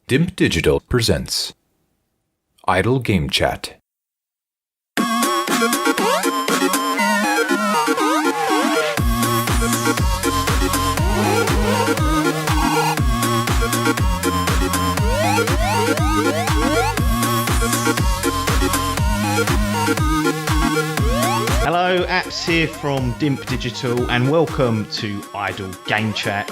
Dimp Digital presents Idle Game Chat. Hello, Apps here from Dimp Digital, and welcome to Idle Game Chat.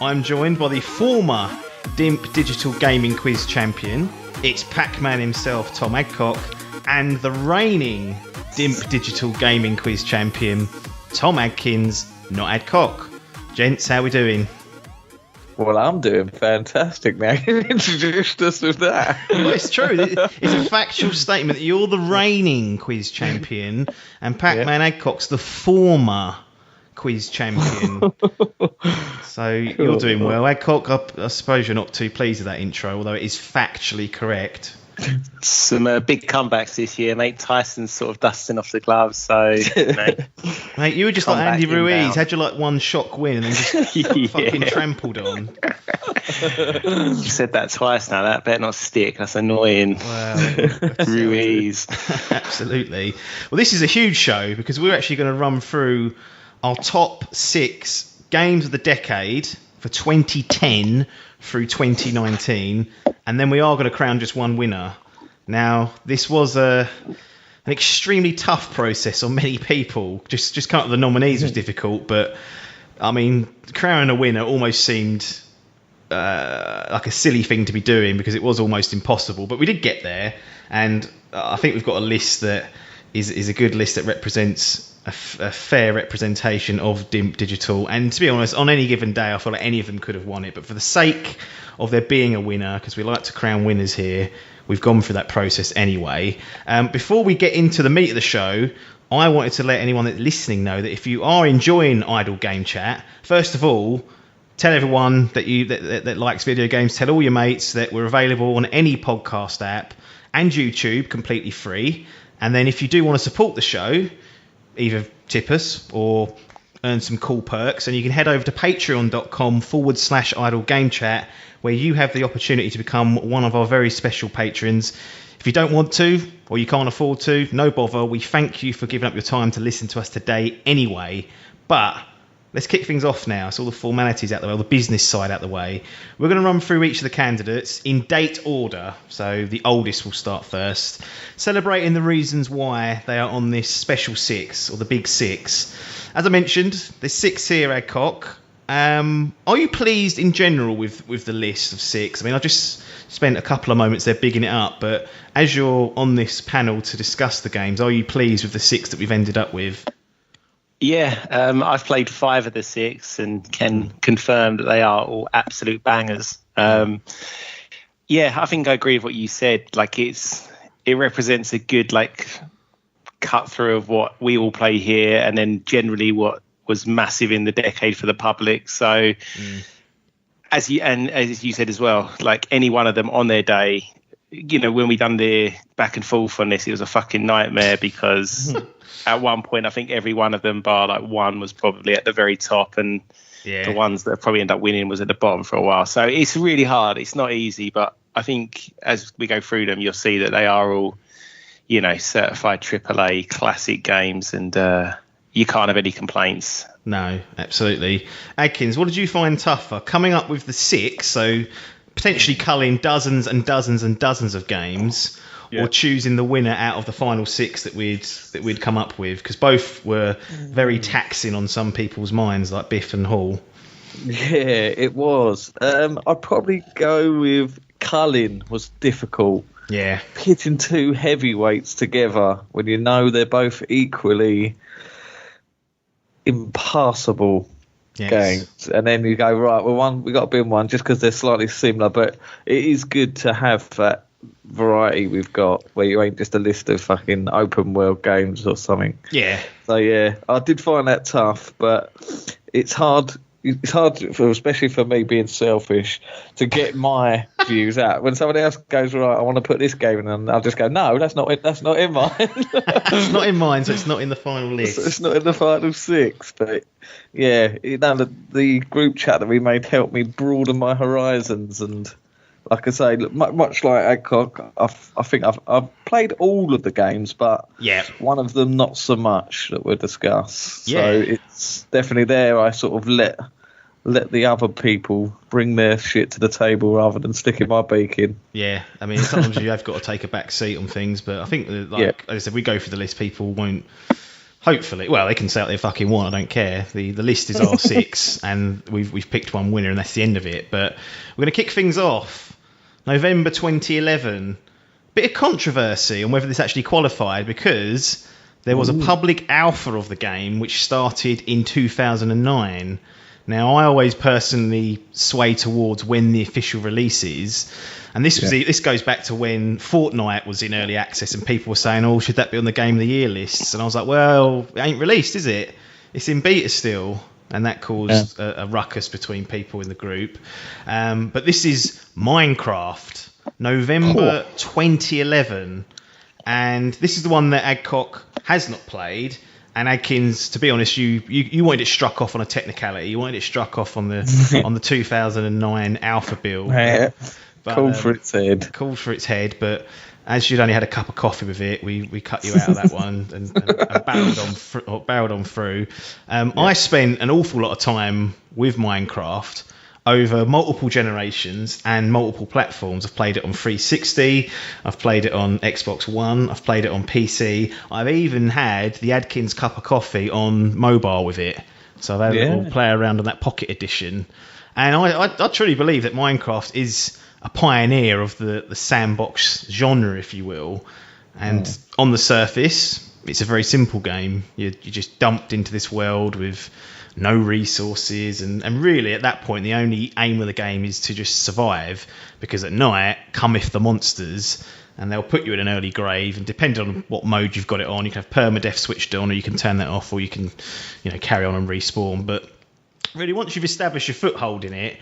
I'm joined by the former Dimp Digital Gaming Quiz Champion. It's Pacman himself, Tom Adcock, and the reigning Dimp Digital Gaming Quiz Champion, Tom Adkins, not Adcock. Gents, how we doing? Well, I'm doing fantastic now. You introduced us with that. Well, it's true. It's a factual statement that you're the reigning quiz champion and Pacman Adcock's the former quiz champion. So you're doing well. Adcock, I suppose you're not too pleased with that intro, although it is factually correct. Some big comebacks this year, mate. Tyson's sort of dusting off the gloves, so mate, you were just like Andy Ruiz, had you like one shock win and then just fucking trampled on. You said that twice now. That better not stick. That's annoying. Wow, Ruiz. Absolutely. Well, this is a huge show because we're actually going to run through our top 6 games of the decade for 2010 through 2019, and then we are going to crown just one winner. Now, this was an extremely tough process on many people. Just coming up with the nominees was difficult, but I mean, crowning a winner almost seemed like a silly thing to be doing because it was almost impossible. But we did get there, and I think we've got a list that is a good list that represents a fair representation of Dimp Digital. And to be honest, on any given day, I feel like any of them could have won it. But for the sake of there being a winner, because we like to crown winners here, we've gone through that process anyway. Before we get into the meat of the show, I wanted to let anyone that's listening know that if you are enjoying Idle Game Chat, first of all, tell everyone that likes video games, tell all your mates that we're available on any podcast app and YouTube, completely free. And then if you do want to support the show, either tip us or earn some cool perks, and you can head over to patreon.com/idle game chat, where you have the opportunity to become one of our very special patrons. If you don't want to, or you can't afford to, no bother. We thank you for giving up your time to listen to us today anyway. But let's kick things off now. So all the formalities out the way, all the business side out the way. We're going to run through each of the candidates in date order. So the oldest will start first, celebrating the reasons why they are on this special 6, or the big 6. As I mentioned, there's 6 here, Adcock. Are you pleased in general with the list of 6? I mean, I just spent a couple of moments there bigging it up, but as you're on this panel to discuss the games, are you pleased with the 6 that we've ended up with? Yeah, I've played 5 of the 6 and can confirm that they are all absolute bangers. Yeah, I think I agree with what you said. Like, it represents a good cut through of what we all play here, and then generally what was massive in the decade for the public. So, as you said as well, like any one of them on their day, you know, when we done the back and forth on this, it was a fucking nightmare because at one point I think every one of them bar like one was probably at the very top, and the ones that probably end up winning was at the bottom for a while. So it's really hard. It's not easy, but I think as we go through them, you'll see that they are all, you know, certified AAA classic games, and you can't have any complaints. No, absolutely. Adkins, what did you find tougher? Coming up with the 6, so potentially culling dozens and dozens and dozens of games, or choosing the winner out of the final 6 that we'd come up with, because both were very taxing on some people's minds, like Biff and Hall. Yeah, it was. I'd probably go with culling was difficult. Yeah. Pitting 2 heavyweights together when you know they're both equally impassable games, and then you go, right, well, we got to be in one just because they're slightly similar, but it is good to have that variety we've got where you ain't just a list of fucking open world games or something. Yeah. So yeah, I did find that tough, but it's hard especially for me being selfish, to get my views out. When somebody else goes, right, I want to put this game in, and I'll just go, no, that's not in mine. It's not in mine, so it's not in the final list. It's not in the final 6, but yeah, you know, the group chat that we made helped me broaden my horizons, and like I say, much like Adcock, I think I've played all of the games, but one of them not so much that we'll discuss. Yeah. So it's definitely there. I sort of let the other people bring their shit to the table rather than sticking my beak in. Yeah, I mean, sometimes you have got to take a back seat on things, but I think that, like I said, we go through the list, people won't. Hopefully, well, they can say what they fucking want. I don't care. The list is R6, and we've picked one winner, and that's the end of it. But we're going to kick things off. November 2011. Bit of controversy on whether this actually qualified, because there was a public alpha of the game which started in 2009. Now, I always personally sway towards when the official release is. And this goes back to when Fortnite was in early access and people were saying, oh, should that be on the Game of the Year lists? And I was like, well, it ain't released, is it? It's in beta still. And that caused a ruckus between people in the group. But this is Minecraft, November 2011. And this is the one that Adcock has not played. And Adkins, to be honest, you wanted it struck off on a technicality. You wanted it struck off on the on the 2009 alpha build. Yeah. Called for its head. Called for its head, but as you'd only had a cup of coffee with it, we cut you out of that one and barreled on through. I spent an awful lot of time with Minecraft over multiple generations and multiple platforms. I've played it on 360, I've played it on Xbox One, I've played it on PC. I've even had the Adkins cup of coffee on mobile with it. So I've had a little play around on that Pocket Edition. And I truly believe that Minecraft is a pioneer of the sandbox genre, if you will. And on the surface, it's a very simple game. You're just dumped into this world with no resources, and really at that point the only aim of the game is to just survive, because at night cometh the monsters and they'll put you in an early grave, and depending on what mode you've got it on, you can have permadeath switched on, or you can turn that off, or you can carry on and respawn. But really, once you've established your foothold in it,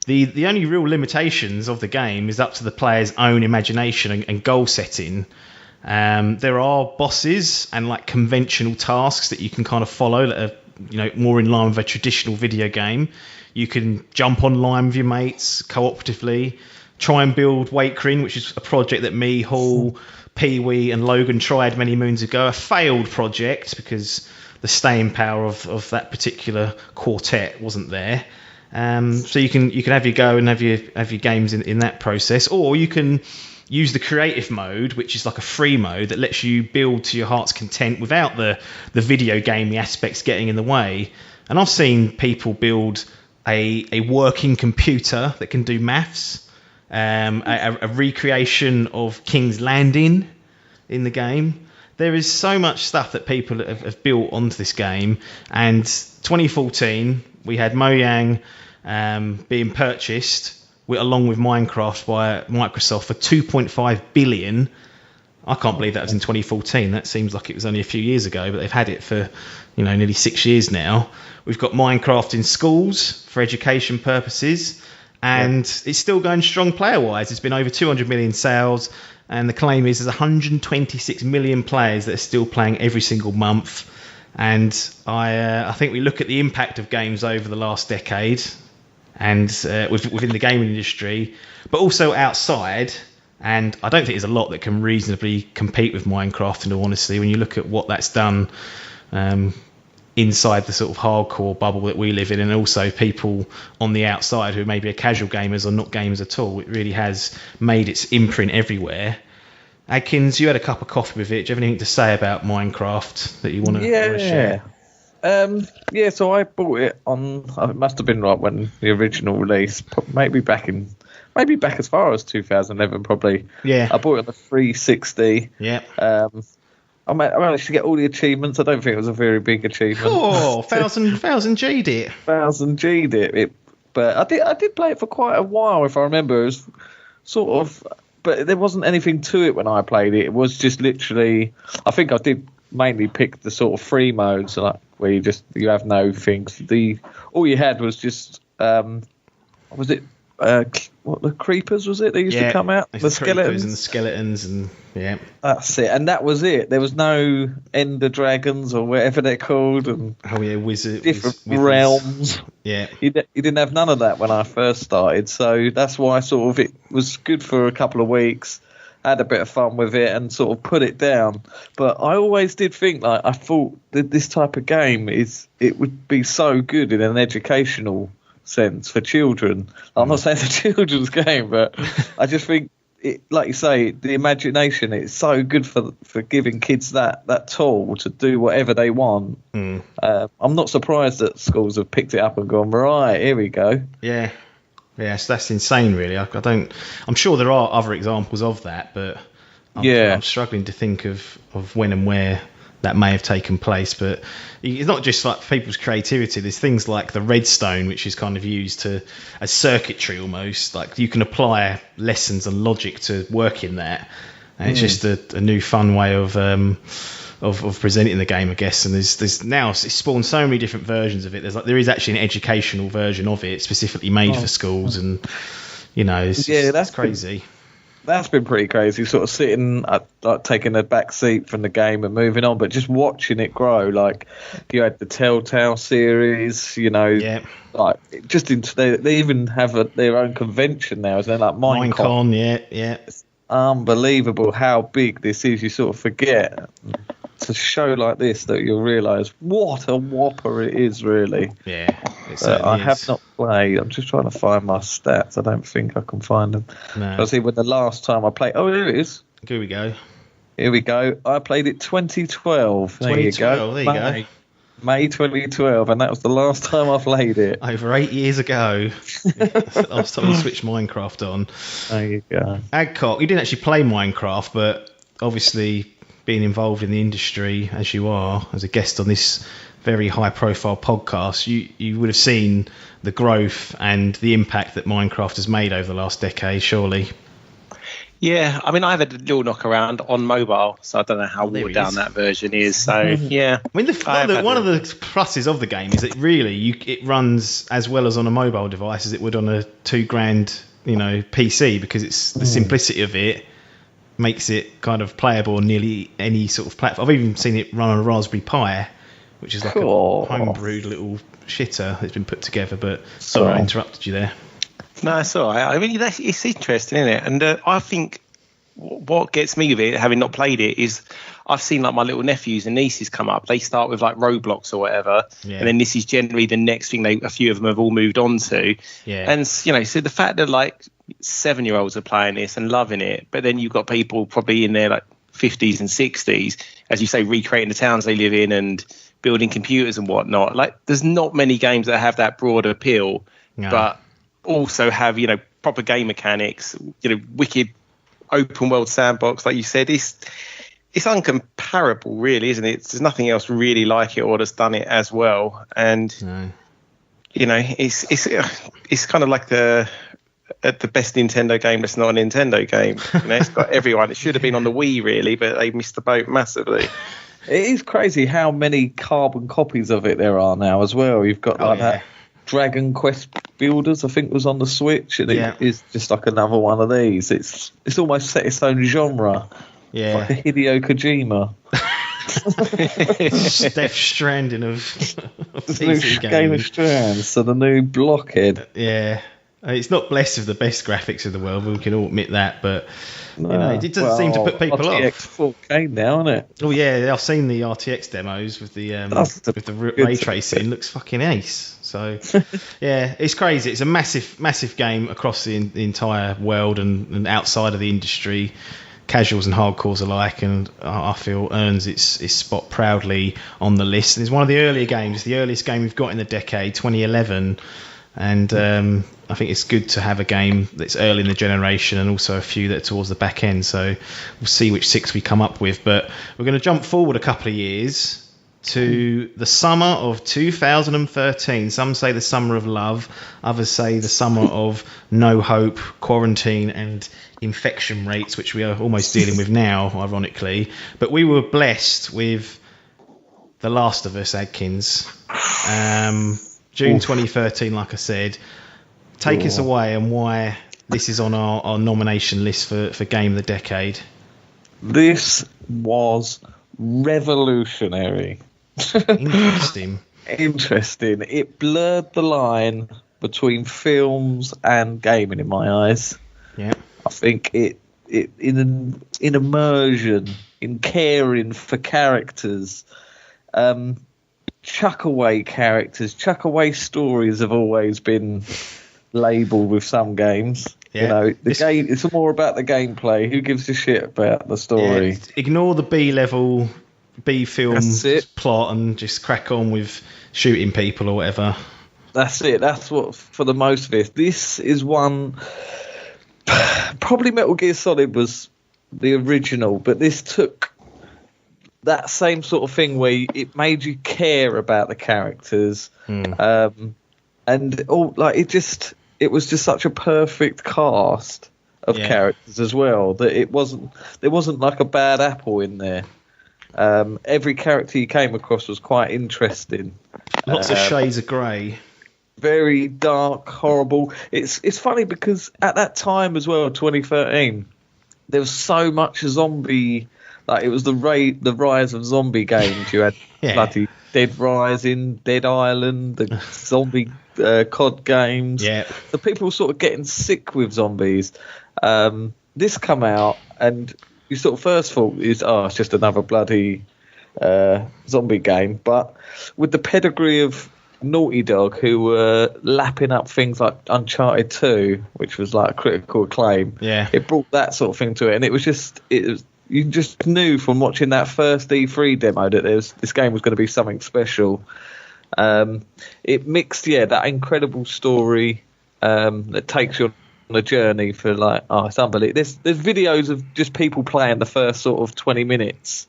the only real limitations of the game is up to the player's own imagination and goal setting. There are bosses and like conventional tasks that you can kind of follow that are more in line with a traditional video game. You can jump online with your mates cooperatively, try and build Wakering, which is a project that me, Hall, Pee-wee and Logan tried many moons ago. A failed project because the staying power of that particular quartet wasn't there. So you can have your go and have your games in that process, or you can use the creative mode, which is like a free mode that lets you build to your heart's content without the video gamey aspects getting in the way. And I've seen people build a working computer that can do maths, a recreation of King's Landing in the game. There is so much stuff that people have built onto this game. And 2014, we had Mojang being purchased along with Minecraft by Microsoft for $2.5 billion. I can't believe that was in 2014. That seems like it was only a few years ago, but they've had it for nearly 6 years now. We've got Minecraft in schools for education purposes, and it's still going strong player-wise. It's been over 200 million sales, and the claim is there's 126 million players that are still playing every single month. And I think we look at the impact of games over the last decade, and within the gaming industry, but also outside. And I don't think there's a lot that can reasonably compete with Minecraft, in all honesty, when you look at what that's done inside the sort of hardcore bubble that we live in, and also people on the outside who maybe are casual gamers or not gamers at all. It really has made its imprint everywhere. Adkins, you had a cup of coffee with it. Do you have anything to say about Minecraft that you want to share? So I bought it on. It must have been right when the original release, maybe back as far as 2011, probably. Yeah. I bought it on the 360. Yeah. I managed to get all the achievements. I don't think it was a very big achievement. Oh, 1000 G'd it. 1000 G'd it. But I did play it for quite a while, if I remember. It was sort of, but there wasn't anything to it when I played it. It was just literally. I think I did mainly pick the sort of free modes, like where you have no things. All you had was just was it what, the creepers, was it? They used to come out? The skeletons? And the skeletons, and yeah. That's it. And that was it. There was no Ender Dragons or whatever they're called. And different realms. Yeah. You didn't have none of that when I first started. So that's why sort of it was good for a couple of weeks. Had a bit of fun with it and sort of put it down. But I always did think, like, I thought that this type of game it would be so good in an educational sense for children. I'm not saying it's a children's game, but I just think, like you say, the imagination, it's so good for giving kids that tool to do whatever they want. I'm not surprised that schools have picked it up and gone, right, here we go. Yeah. Yes, that's insane, really. I'm sure there are other examples of that, but I'm struggling to think of when and where that may have taken place. But it's not just like people's creativity. There's things like the redstone, which is kind of used as circuitry almost. Like you can apply lessons and logic to work in that. And it's just a new fun way of presenting the game, I guess. And there's now it's spawned so many different versions of it. There is actually an educational version of it specifically made for schools, and that's crazy. That's been pretty crazy. Sort of sitting, like taking a back seat from the game and moving on, but just watching it grow. Like you had the Telltale series, like just into they even have their own convention now, isn't it? Like Minecon, yeah. It's unbelievable how big this is. You sort of forget. It's a show like this that you'll realise what a whopper it is, really. Yeah, I have not played. I'm just trying to find my stats. I don't think I can find them. No. I see when the last time I played. Oh, here it is. Here we go. I played it 2012. There you go. There you go. May 2012, and that was the last time I played it. Over 8 years ago. Last time I switched Minecraft on. There you go. Adcock, you didn't actually play Minecraft, but obviously being involved in the industry as you are, as a guest on this very high-profile podcast, you would have seen the growth and the impact that Minecraft has made over the last decade, surely. Yeah, I mean, I've had a little knock around on mobile, so I don't know how watered down that version is. So, yeah. I mean, one of the pluses of the game is that really it runs as well as on a mobile device as it would on a $2,000, PC, because it's the simplicity of it makes it kind of playable on nearly any sort of platform. I've even seen it run on a Raspberry Pi, which is like a homebrewed little shitter that's been put together. But sorry, I interrupted you there. No, it's all right. I mean, it's interesting, isn't it? And I think what gets me with it, having not played it, is I've seen like my little nephews and nieces come up. They start with like Roblox or whatever, and then this is generally the next thing a few of them have all moved on to. Yeah. And so the fact that like 7-year-olds are playing this and loving it, but then you've got people probably in their like 50s and 60s, as you say, recreating the towns they live in and building computers and whatnot. Like, there's not many games that have that broad appeal, but also have proper game mechanics, wicked open world sandbox, like you said. It's uncomparable, really, isn't it? There's nothing else really like it or that's done it as well. And it's kind of like the best Nintendo game that's not a Nintendo game. It's got everyone. It should have been on the Wii, really, but they missed the boat massively. It is crazy how many carbon copies of it there are now as well. You've got that Dragon Quest Builders, I think, was on the Switch, and it is just like another one of these. It's almost set its own genre. Yeah, like a Hideo Kojima. Death Stranding of PC Game of Strands, so the new Blockhead. Yeah. It's not blessed with the best graphics in the world, we can all admit that, but it doesn't seem to put people RTX off. 4K now, isn't it? Oh yeah, I've seen the RTX demos with the ray tracing. It looks fucking ace. So yeah, it's crazy. It's a massive game across the entire world and outside of the industry, casuals and hardcores alike, and I feel earns its spot proudly on the list. And it's one of the earlier games, the earliest game we've got in the decade, 2011. And I think it's good to have a game that's early in the generation and also a few that are towards the back end. So we'll see which 6 we come up with. But we're going to jump forward a couple of years to the summer of 2013. Some say the summer of love. Others say the summer of no hope, quarantine and infection rates, which we are almost dealing with now, ironically. But we were blessed with The Last of Us, Adkins. June 2013, like I said, take us away and why this is on our nomination list for Game of the Decade. This was revolutionary. Interesting. Interesting. It blurred the line between films and gaming in my eyes. Yeah. I think it in immersion, in caring for characters, chuck away stories have always been labelled with some games. Yeah. You know, game, it's more about the gameplay. Who gives a shit about the story? Yeah, ignore the B-level, B-film plot and just crack on with shooting people or whatever. That's it. That's what, for the most of it. This is one... Probably Metal Gear Solid was the original, but this took that same sort of thing where it made you care about the characters. And all, like, it was just such a perfect cast of characters as well that there wasn't like a bad apple in there. Every character you came across was quite interesting. Lots of shades of grey. Very dark, horrible. It's funny because at that time as well, 2013, there was so much zombie. Like, it was the rise of zombie games. You had bloody Dead Rising, Dead Island, the zombie COD games. Yeah. The people were sort of getting sick with zombies. This come out, and you sort of first thought is, it's just another bloody zombie game. But with the pedigree of Naughty Dog, who were lapping up things like Uncharted 2, which was like a critical acclaim. Yeah, it brought that sort of thing to it, and it was you just knew from watching that first E3 demo that this game was going to be something special. It mixed that incredible story that takes you on a journey for it's unbelievable. There's videos of just people playing the first sort of 20 minutes,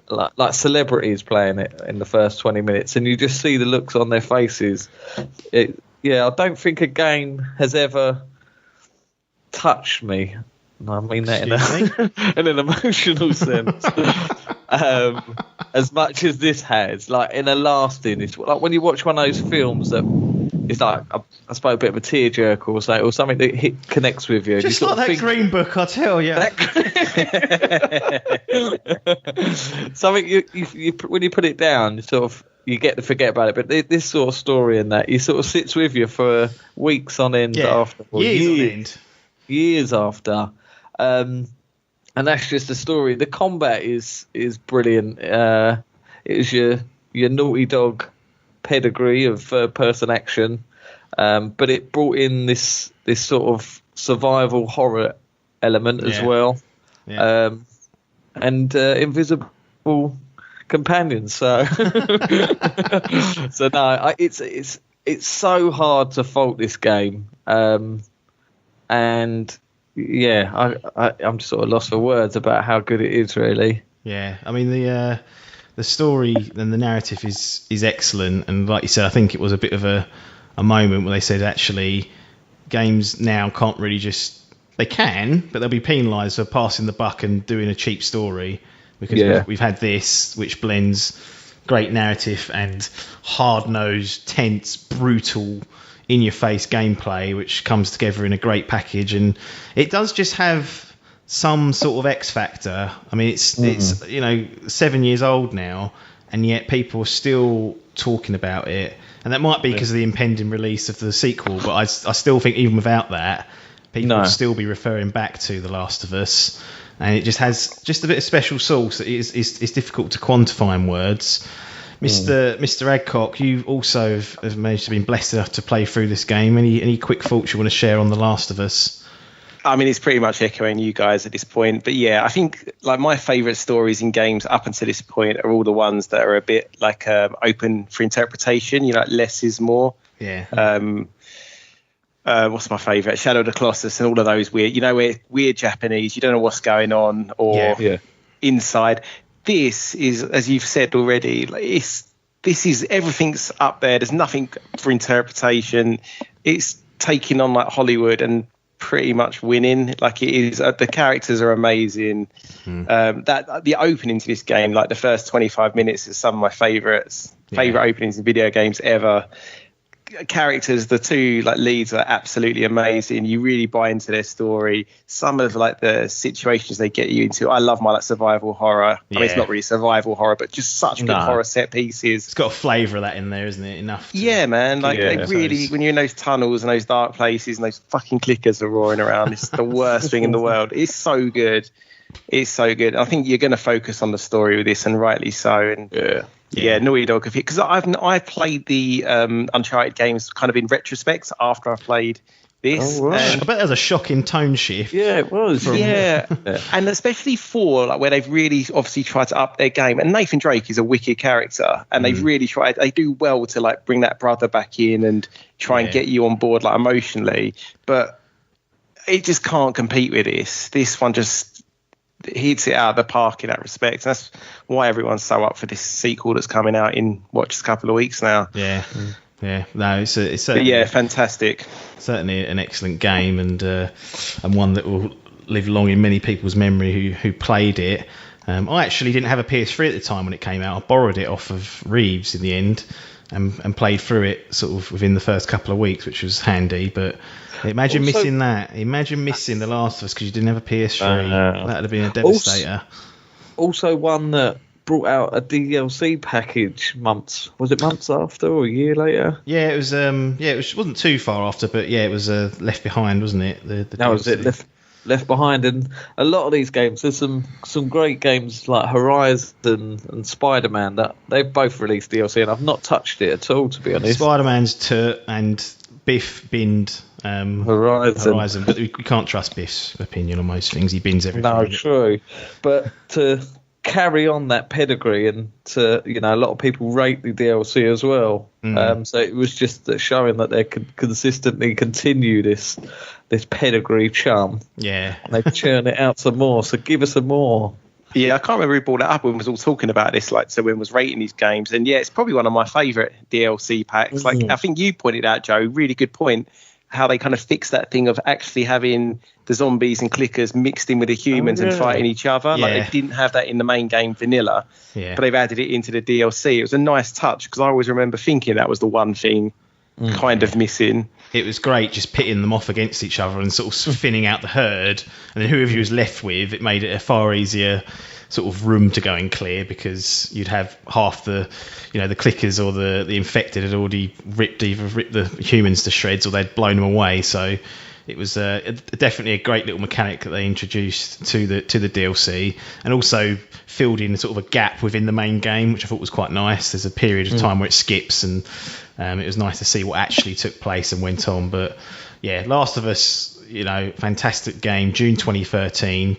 like celebrities playing it in the first 20 minutes, and you just see the looks on their faces. I don't think a game has ever touched me. I mean that in an emotional sense. As much as this has, like, in a lasting, it's like when you watch one of those films that it's like, I suppose, a bit of a tearjerker or something that connects with you. Just like that Green Book, I tell you. Something you when you put it down, you get to forget about it. But this sort of story and that, it sort of sits with you for weeks on end after. Years after. And that's just the story. The combat is brilliant. It was your Naughty Dog pedigree of third-person action, but it brought in this sort of survival horror element as well, and invisible companions. So, it's so hard to fault this game, and I'm just sort of lost for words about how good it is, really. Yeah, I mean the story and the narrative is excellent, and like you said, I think it was a bit of a moment where they said actually games now can't really they can, but they'll be penalised for passing the buck and doing a cheap story, because we've had this which blends great narrative and hard-nosed, tense, brutal, in-your-face gameplay, which comes together in a great package, and it does just have some sort of X factor. I mean, it's 7 years old now, and yet people are still talking about it, and that might be because of the impending release of the sequel. But I still think even without that, people will still be referring back to The Last of Us, and it just has just a bit of special sauce. It's difficult to quantify in words. Mr. Adcock, you also have managed to be blessed enough to play through this game. Any quick thoughts you want to share on The Last of Us? I mean, it's pretty much echoing you guys at this point. But yeah, I think like my favourite stories in games up until this point are all the ones that are a bit like open for interpretation. Less is more. Yeah. What's my favourite? Shadow of the Colossus and all of those weird Japanese. You don't know what's going on or inside. This is, as you've said already, this is everything's up there. There's nothing for interpretation. It's taking on like Hollywood and pretty much winning. Like, it is. The characters are amazing. That the opening to this game, like the first 25 minutes, is some of my favorite openings in video games ever. characters, the two like leads are absolutely amazing. You really buy into their story. Some of like the situations they get you into, I love my like survival horror. I mean, it's not really survival horror, but just such good horror set pieces. It's got a flavour of that in there, isn't it? Enough. Yeah, man. Like they really, when you're in those tunnels and those dark places and those fucking clickers are roaring around, it's the worst thing in the world. It's so good. It's so good. I think you're going to focus on the story with this, and rightly so. And yeah, Naughty Dog, because I've played the Uncharted games kind of in retrospect after I played this. Oh, right. I bet there was a shocking tone shift. Yeah, it was. And especially 4, like where they've really obviously tried to up their game. And Nathan Drake is a wicked character, and they've really tried. They do well to like bring that brother back in and try and get you on board like emotionally, but it just can't compete with this. This one just hits it out of the park in that respect. That's why everyone's so up for this sequel that's coming out in just a couple of weeks now. Yeah. No, it's certainly, fantastic. Certainly an excellent game, and one that will live long in many people's memory who played it. I actually didn't have a PS3 at the time when it came out. I borrowed it off of Reeves in the end, and played through it sort of within the first couple of weeks, which was handy. But imagine missing that. Imagine missing The Last of Us because you didn't have a PS3. That would have been a devastator. Also one that brought out a DLC package months after or a year later? Yeah, it was. It wasn't too far after, but yeah, it was Left Behind, wasn't it? That was it. Left Behind, and a lot of these games. There's some great games like Horizon and Spider-Man that they've both released DLC, and I've not touched it at all, to be honest. Spider-Man's and Biff binned Horizon, but we can't trust Biff's opinion on most things. He bins everything. No, true, but to carry on that pedigree, and to a lot of people rate the DLC as well. So it was just showing that they could consistently continue this pedigree charm. Yeah, and they churn it out some more. So give us some more. Yeah, I can't remember who brought it up when we was all talking about this. Like, so when we was rating these games, and yeah, it's probably one of my favourite DLC packs. Like, I think you pointed out, Joe, really good point. How they kind of fixed that thing of actually having the zombies and clickers mixed in with the humans and fighting each other. Like they didn't have that in the main game vanilla, but they've added it into the DLC. It was a nice touch because I always remember thinking that was the one thing kind of missing. It was great just pitting them off against each other and sort of thinning out the herd, and then whoever you was left with, it made it a far easier sort of room to go and clear, because you'd have half the the clickers or the infected had already ripped the humans to shreds, or they'd blown them away. So it was definitely a great little mechanic that they introduced to the DLC, and also filled in sort of a gap within the main game, which I thought was quite nice. There's a period of time where it skips, and it was nice to see what actually took place and went on. But yeah, Last of Us, fantastic game, June 2013.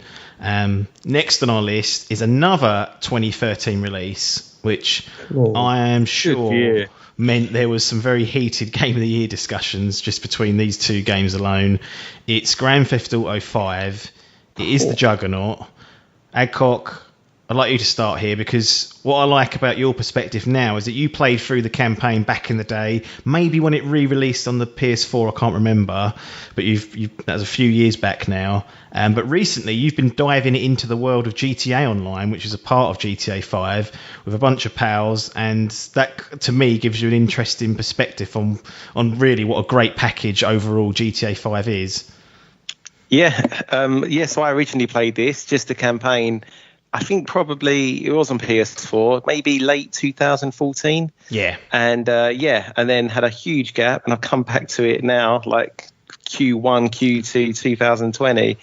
Next on our list is another 2013 release, which I am sure meant there was some very heated Game of the Year discussions just between these two games alone. It's Grand Theft Auto 5. It is the Juggernaut. Adcock, I'd like you to start here, because what I like about your perspective now is that you played through the campaign back in the day, maybe when it re-released on the PS4, I can't remember, but that was a few years back now. But recently you've been diving into the world of GTA Online, which is a part of GTA 5, with a bunch of pals, and that to me gives you an interesting perspective on really what a great package overall GTA 5 is. Yeah, so I originally played this, just the campaign. I think probably it was on PS4, maybe late 2014. Yeah. And and then had a huge gap, and I've come back to it now, like Q1, Q2, 2020.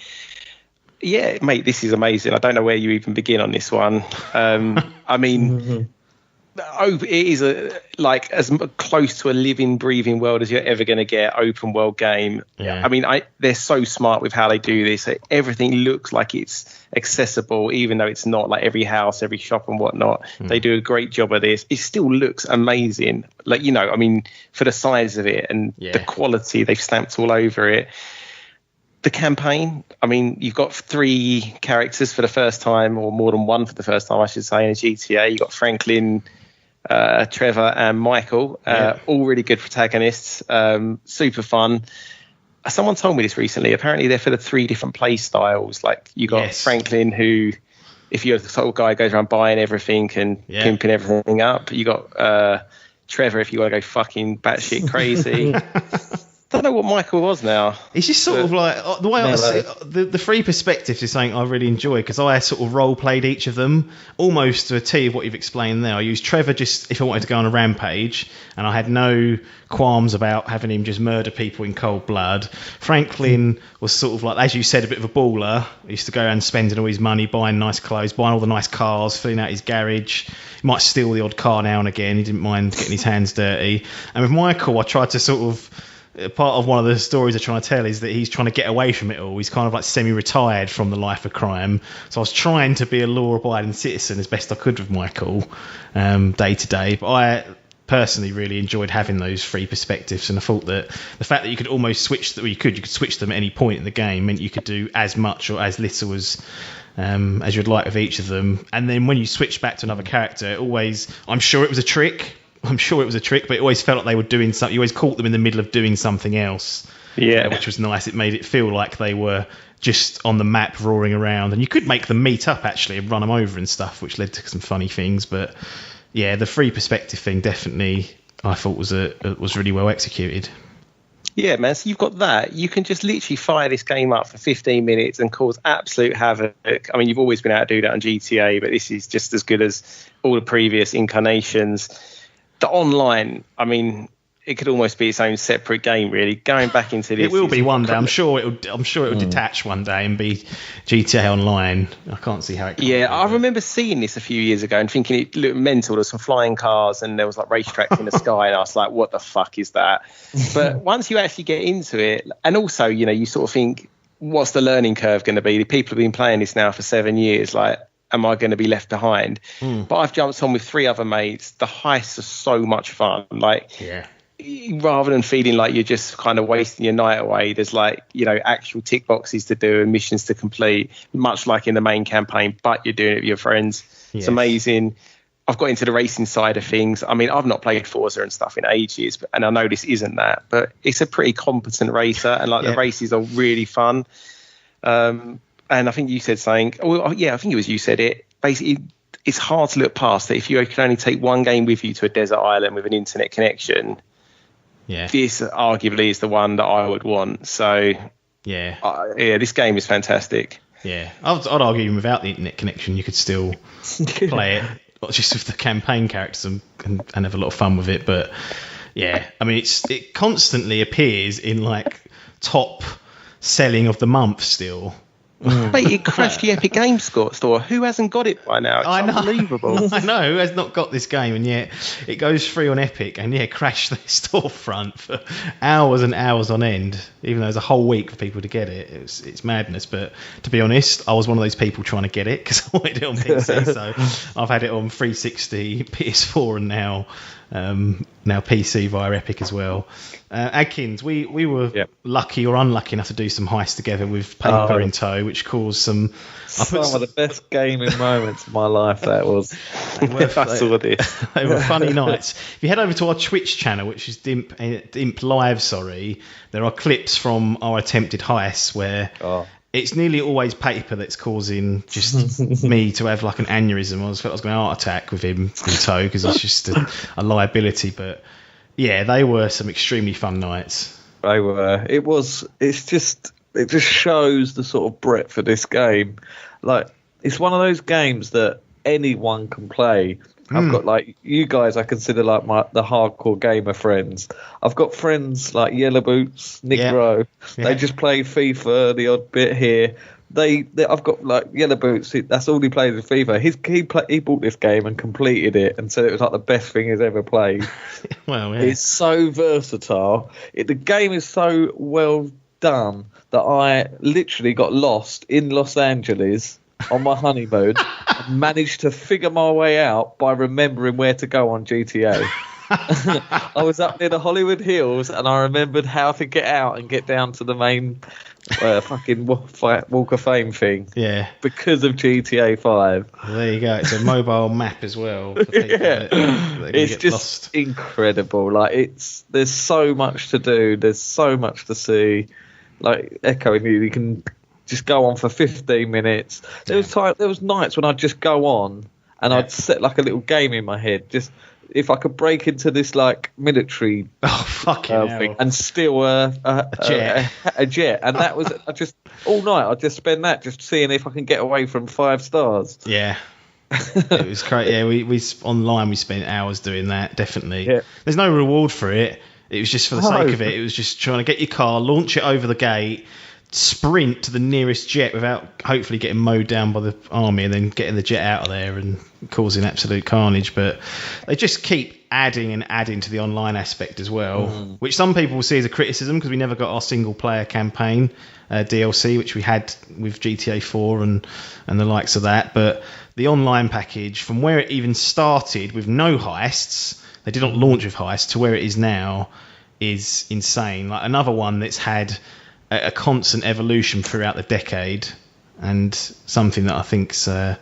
Yeah, mate, this is amazing. I don't know where you even begin on this one. I mean, it is as close to a living, breathing world as you're ever going to get. Open world game. Yeah. I mean, they're so smart with how they do this. Everything looks like it's accessible, even though it's not. Like every house, every shop and whatnot. They do a great job of this. It still looks amazing. Like, I mean, for the size of it and the quality they've stamped all over it. The campaign, I mean, you've got 3 characters for the first time, or more than one for the first time, I should say, in a GTA. You've got Franklin, Trevor and Michael, all really good protagonists, super fun. Someone told me this recently. Apparently they're for the 3 different play styles. Like you got Franklin, who, if you're the sort of guy who goes around buying everything and pimping everything up, you got Trevor if you want to go fucking batshit crazy. Don't know what Michael was now. It's just sort of like the way I see it, the three perspectives is something I really enjoy because I sort of role played each of them almost to a T of what you've explained there. I used Trevor just if I wanted to go on a rampage, and I had no qualms about having him just murder people in cold blood. Franklin was sort of like, as you said, a bit of a baller. He used to go around spending all his money, buying nice clothes, buying all the nice cars, filling out his garage. He might steal the odd car now and again. He didn't mind getting his hands dirty. And with Michael, I tried to sort of... Part of one of the stories I'm trying to tell is that he's trying to get away from it all. He's kind of like semi-retired from the life of crime. So I was trying to be a law-abiding citizen as best I could with Michael day to day. But I personally really enjoyed having those three perspectives, and I thought that the fact that you could almost switch them, you could switch them at any point in the game, meant you could do as much or as little as you'd like with each of them. And then when you switch back to another character, I'm sure it was a trick, but it always felt like they were doing something. You always caught them in the middle of doing something else, which was nice. It made it feel like they were just on the map roaring around, and you could make them meet up actually and run them over and stuff, which led to some funny things. But yeah, the free perspective thing definitely I thought was really well executed. Yeah, man. So you've got that. You can just literally fire this game up for 15 minutes and cause absolute havoc. I mean, you've always been able to do that on GTA, but this is just as good as all the previous incarnations. The online, I mean, it could almost be its own separate game, really. Going back into this, it will be one day. I'm sure it'll detach one day and be GTA Online. I can't see how it. I remember seeing this a few years ago and thinking it looked mental. There's some flying cars and there was like racetracks in the sky, and I was like, "What the fuck is that?" But once you actually get into it, and also, you sort of think, "What's the learning curve going to be?" The people have been playing this now for 7 years, like. Am I going to be left behind? But I've jumped on with 3 other mates. The heists are so much fun. Rather than feeling like you're just kind of wasting your night away, there's actual tick boxes to do and missions to complete, much like in the main campaign, but you're doing it with your friends. Yes. It's amazing. I've got into the racing side of things. I mean, I've not played Forza and stuff in ages, and I know this isn't that, but it's a pretty competent racer, and the races are really fun. And I think you said something. I think it was you said it. Basically, it's hard to look past that if you can only take one game with you to a desert island with an internet connection. Yeah. This arguably is the one that I would want. So this game is fantastic. Yeah, I'd argue even without the internet connection, you could still play it just with the campaign characters and have a lot of fun with it. But yeah, I mean, it constantly appears in top selling of the month still. Mate, it crashed the Epic Games Store. Who hasn't got it by now? It's unbelievable. I know, who has not got this game, and yet it goes free on Epic, and crashed the storefront for hours and hours on end, even though there's a whole week for people to get it. It's madness, but to be honest, I was one of those people trying to get it because I wanted it on PC, so I've had it on 360, PS4, and now PC via Epic as well. Adkins, we were lucky or unlucky enough to do some heists together with Paper in tow, which caused some of the best gaming moments of my life. That was. They were funny nights. If you head over to our Twitch channel, which is Dimp Live, there are clips from our attempted heists where. It's nearly always Paper that's causing just me to have an aneurysm. I felt I was going to heart attack with him in tow because he's just a liability. But yeah, they were some extremely fun nights. They were. It just shows the sort of breadth of this game. It's one of those games that anyone can play. I've got you guys I consider the hardcore gamer friends. I've got friends like Yellow Boots, Nick Rowe. They just play FIFA, the odd bit here. I've got Yellow Boots. That's all he plays with FIFA. He bought this game and completed it and said it was the best thing he's ever played. Well, yeah. It's so versatile. The game is so well done that I literally got lost in Los Angeles on my honeymoon and managed to figure my way out by remembering where to go on GTA. I was up near the Hollywood Hills and I remembered how to get out and get down to the main fucking Walk of Fame thing. Yeah. Because of GTA 5. Well, there you go. It's a mobile map as well. For people that it's just incredible. There's so much to do. There's so much to see. Echoing you can just go on for 15 minutes. There was nights when I'd just go on and I'd set a little game in my head. Just if I could break into this like military fucking hell. thing and steal a jet, and that was all night. I'd just spend that just seeing if I can get away from 5 stars. Yeah. It was crazy. Yeah, we online we spent hours doing that. Definitely. Yeah. There's no reward for it. It was just for the sake of it. It was just trying to get your car, launch it over the gate, sprint to the nearest jet without hopefully getting mowed down by the army, and then getting the jet out of there and causing absolute carnage. But they just keep adding and adding to the online aspect as well, which some people will see as a criticism because we never got our single player campaign DLC, which we had with GTA 4 and the likes of that. But the online package, from where it even started with no heists, they did not launch with heists, to where it is now, is insane. Like another one that's had a constant evolution throughout the decade, and something that I think's that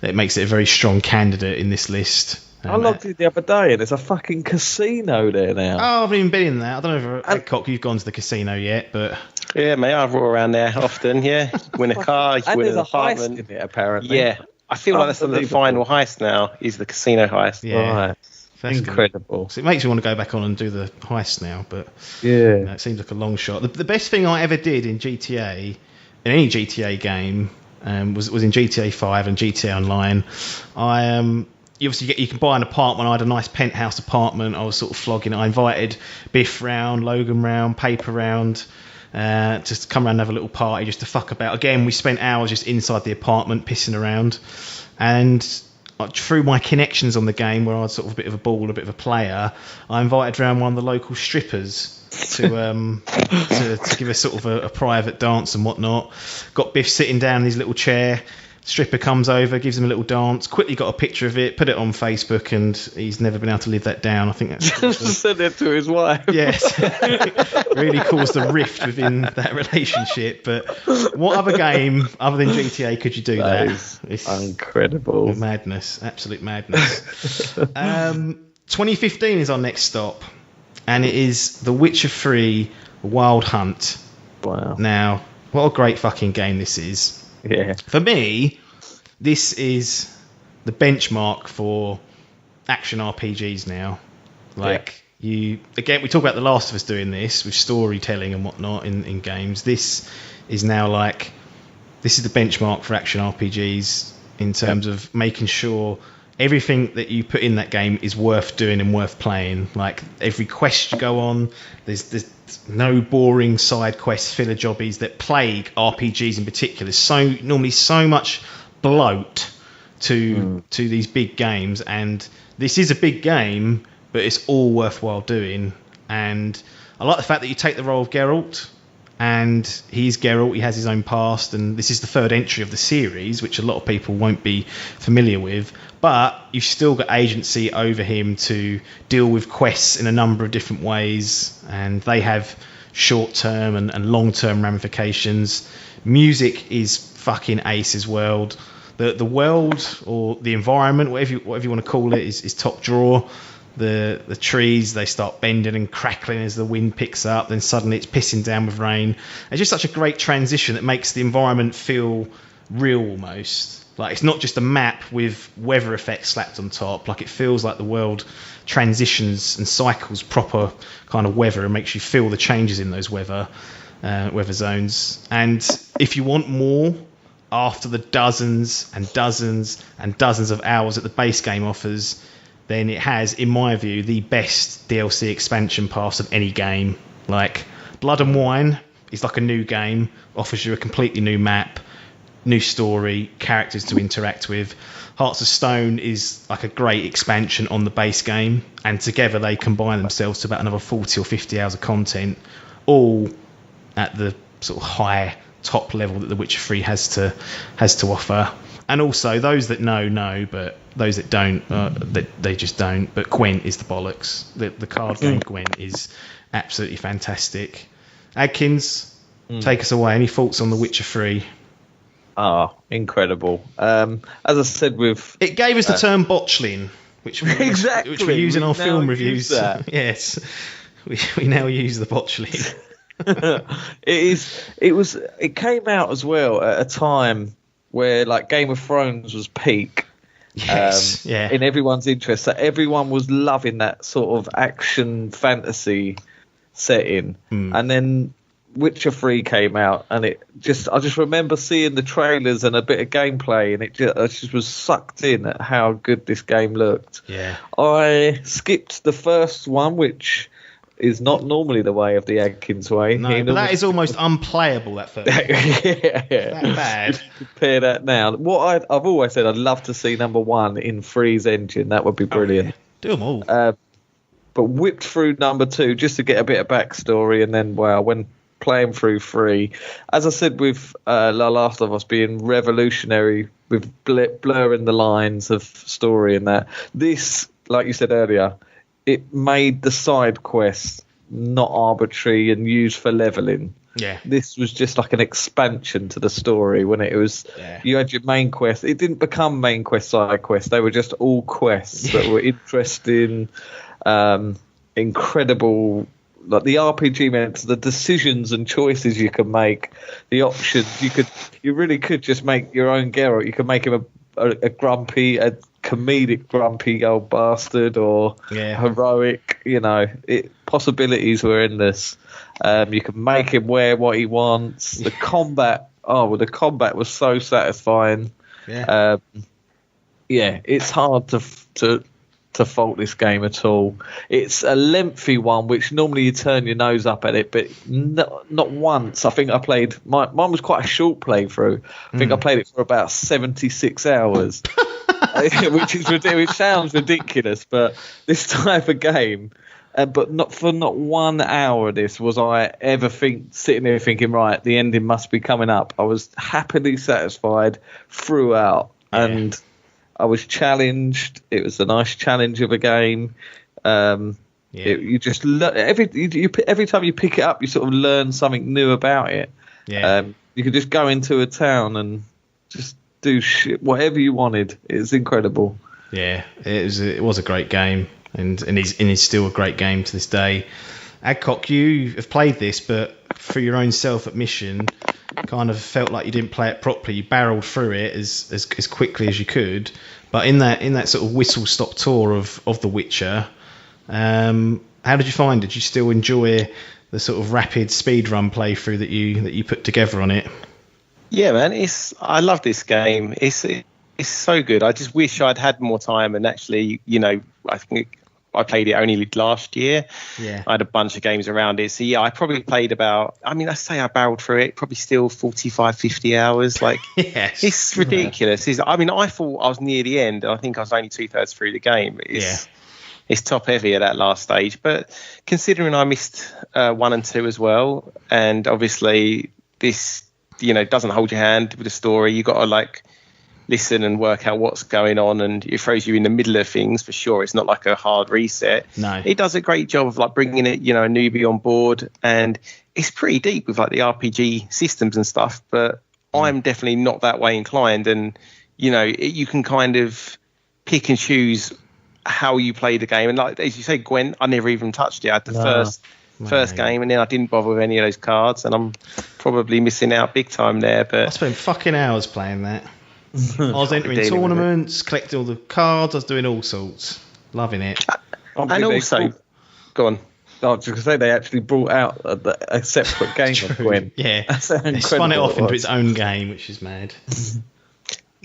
makes it a very strong candidate in this list. I logged it the other day, and there's a fucking casino there now. Oh, I've even been in there. I don't know if Adcock, you've gone to the casino yet, but yeah, mate, I roll around there often. Yeah, win a car, you win an apartment. Heist in it, apparently. Yeah, I feel like that's the final heist now. Is the casino heist? Yeah. Right. Incredible. So it makes me want to go back on and do the heist now, but yeah, it seems like a long shot. The best thing I ever did in GTA, in any GTA game, was in GTA 5 and GTA Online. You can buy an apartment. I had a nice penthouse apartment. I was sort of flogging it. I invited Biff round, Logan round, Paper round, just to come around and have a little party, just to fuck about. Again, we spent hours just inside the apartment pissing around, and through my connections on the game, where I was sort of a bit of a ball, a bit of a player, I invited around one of the local strippers to give us sort of a private dance and whatnot. Got Biff sitting down in his little chair. Stripper comes over, gives him a little dance, quickly got a picture of it, put it on Facebook, and he's never been able to live that down. I think that's sent it to his wife. Yes. Really caused a rift within that relationship. But what other game other than GTA could you do that? It's incredible. Madness. Absolute madness. 2015 is our next stop, and it is The Witcher 3 Wild Hunt. Wow. Now, what a great fucking game this is. Yeah. For me, this is the benchmark for action RPGs now. We talk about The Last of Us doing this with storytelling and whatnot in games. This is now this is the benchmark for action RPGs in terms of making sure everything that you put in that game is worth doing and worth playing. Like every quest you go on, there's no boring side quests, filler jobbies that plague RPGs in particular. Normally so much bloat to these big games, and this is a big game, but it's all worthwhile doing. And I like the fact that you take the role of Geralt, and he's Geralt, he has his own past, and this is the third entry of the series, which a lot of people won't be familiar with, but you've still got agency over him to deal with quests in a number of different ways, and they have short-term and long-term ramifications. Music is fucking ace as well. The world, or the environment, whatever you want to call it, is top drawer. The trees, they start bending and crackling as the wind picks up, then suddenly it's pissing down with rain. It's just such a great transition that makes the environment feel real almost. Like it's not just a map with weather effects slapped on top. Like it feels like the world transitions and cycles proper kind of weather and makes you feel the changes in those weather zones. And if you want more, after the dozens and dozens and dozens of hours that the base game offers, then it has, in my view, the best DLC expansion pass of any game. Like Blood and Wine is like a new game, offers you a completely new map, new story, characters to interact with. Hearts of Stone is like a great expansion on the base game, and together they combine themselves to about another 40 or 50 hours of content, all at the sort of high top level that The Witcher 3 has to offer. And also, those that know, but those that don't, they just don't. But Gwent is the bollocks. The card game Gwent is absolutely fantastic. Adkins, take us away. Any thoughts on The Witcher 3? Oh, incredible. As I said, it gave us the term botchling, which we use in our film reviews. Yes, we now use the botchling. It came out as well at a time where like Game of Thrones was peak, Yes, yeah. In everyone's interest. So everyone was loving that sort of action fantasy setting. And then Witcher 3 came out, and I just remember seeing the trailers and a bit of gameplay, and I just was sucked in at how good this game looked. Yeah. I skipped the first one, which is not normally the way of the Adkins way. No, but that is almost unplayable, that first. Yeah. That bad. Compare that now. What I've always said, I'd love to see number 1 in Free's engine. That would be brilliant. Yeah. Do them all. But whipped through number 2 just to get a bit of backstory, and then, wow, when playing through 3, as I said with The Last of Us being revolutionary with blurring the lines of story and that, this, like you said earlier, it made the side quests not arbitrary and used for leveling. Yeah. This was just like an expansion to the story when it was, you had your main quest. It didn't become main quest, side quest. They were just all quests that were interesting, incredible. Like the RPG meant the decisions and choices you could make, the options you really could just make your own Geralt. You could make him a grumpy, a comedic grumpy old bastard, or heroic. Possibilities were endless. You could make him wear what he wants. The combat, the combat was so satisfying. It's hard to fault this game at all. It's a lengthy one, which normally you turn your nose up at it, but not once. I think I played mine was quite a short playthrough. I think I played it for about 76 hours, which sounds ridiculous, but this type of game. But not 1 hour of this was I ever sitting there thinking, right, the ending must be coming up. I was happily satisfied throughout, and I was challenged. It was a nice challenge of a game. You just every time you pick it up, you sort of learn something new about it. You could just go into a town and just do whatever you wanted. It's incredible. Yeah, it was a great game, and it's still a great game to this day. Adcock, you have played this, but for your own self-admission, kind of felt like you didn't play it properly. You barreled through it as quickly as you could, but in that sort of whistle-stop tour of The Witcher, how did you find it? Did you still enjoy the sort of rapid speedrun playthrough that you put together on it? Yeah, man, I love this game. It's so good. I just wish I'd had more time, and actually, I think I played it only last year. Yeah. I had a bunch of games around it. So, I probably played I say I barreled through it, probably still 45, 50 hours. Like, it's ridiculous. I thought I was near the end, and I think I was only 2/3 through the game. It's top heavy at that last stage. But considering I missed 1 and 2 as well, and obviously this, doesn't hold your hand with the story. You got to, listen and work out what's going on, and it throws you in the middle of things for sure. It's not like a hard reset. No, it does a great job of bringing it, a newbie on board, and it's pretty deep with the RPG systems and stuff. But I'm definitely not that way inclined, and you can kind of pick and choose how you play the game. And as you say, Gwent, I never even touched it. I had the first game, and then I didn't bother with any of those cards, and I'm probably missing out big time there. But I spent fucking hours playing that. I was entering tournaments, collecting all the cards. I was doing all sorts. Loving it. And also, go on. I was just going to say, they actually brought out a separate game of Gwent. Yeah. They spun it off into its own game, which is mad.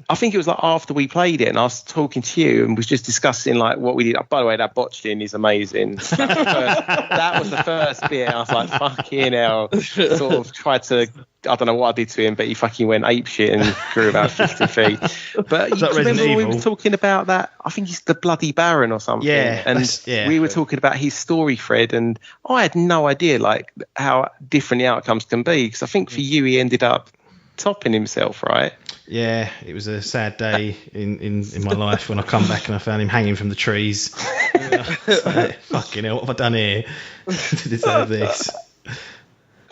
I think it was after we played it, and I was talking to you and was just discussing what we did. By the way, that botching is amazing. That was the first bit. I was like, fucking hell. Sort of tried to, I don't know what I did to him, but he fucking went apeshit and grew about 50 feet. But you remember when we were talking about that? I think he's the Bloody Baron or something. Yeah. And we were talking about his story thread, and I had no idea how different the outcomes can be. Because I think for you, he ended up topping himself, right? Yeah, it was a sad day in my life when I come back and I found him hanging from the trees. Fucking hell, what have I done here to deserve this?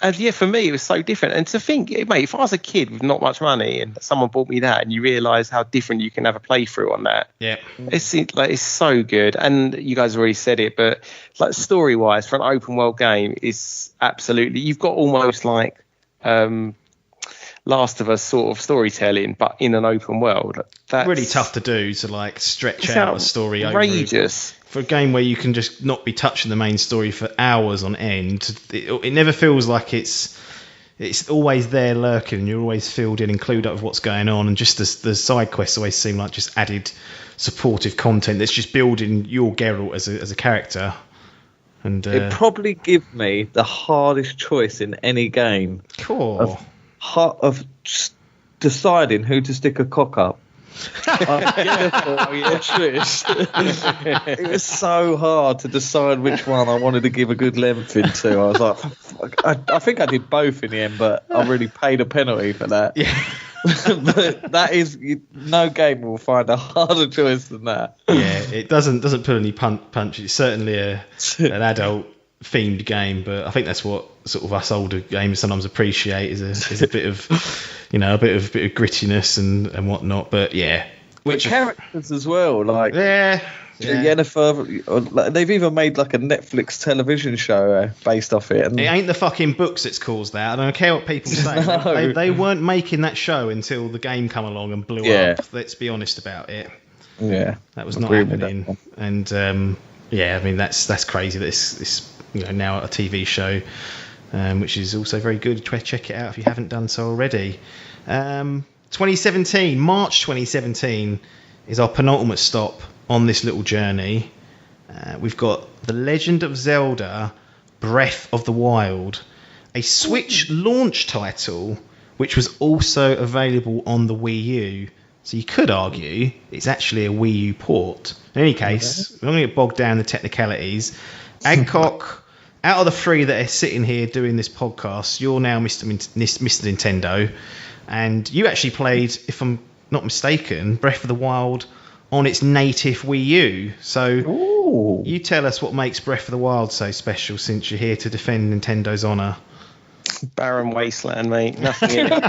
And for me, it was so different. And to think, mate, if I was a kid with not much money and someone bought me that, and you realise how different you can have a playthrough on that, it's so good. And you guys already said it, but story-wise, for an open world game, it's absolutely, you've got almost Last of Us sort of storytelling, but in an open world. That's really tough to do, to like stretch out a story outrageous for a game where you can just not be touching the main story for hours on end. It never feels like it's always there lurking, and you're always filled in and clued up with what's going on, and just the side quests always seem like just added supportive content that's just building your Geralt as a character. And it'd probably give me the hardest choice in any game. Cool. Of deciding who to stick a cock up. It was so hard to decide which one I wanted to give a good length into. I was like, I think I did both in the end, but I really paid a penalty for that. Yeah. But that is, no game will find a harder choice than that. Yeah, it doesn't pull any punch. It's certainly an adult themed game, but I think that's what sort of us older gamers sometimes appreciate is a bit of a bit of grittiness and whatnot. But yeah, which characters as well, like Yennefer. They've even made like a Netflix television show based off it. And it ain't the fucking books that's caused that. I don't care what people say. No. They weren't making that show until the game come along and blew up. Let's be honest about it. Yeah, that was not happening. And I mean that's crazy that it's now a TV show, which is also very good. Check it out if you haven't done so already. 2017, March 2017 is our penultimate stop on this little journey. We've got The Legend of Zelda Breath of the Wild, a Switch launch title which was also available on the Wii U. So you could argue it's actually a Wii U port. In any case, we're not going to get bogged down in the technicalities. Adcock, out of the three that are sitting here doing this podcast, you're now Mr. Nintendo, and you actually played, if I'm not mistaken, Breath of the Wild on its native Wii U. So you tell us what makes Breath of the Wild so special, since you're here to defend Nintendo's honour. Barren wasteland, mate. Nothing in it.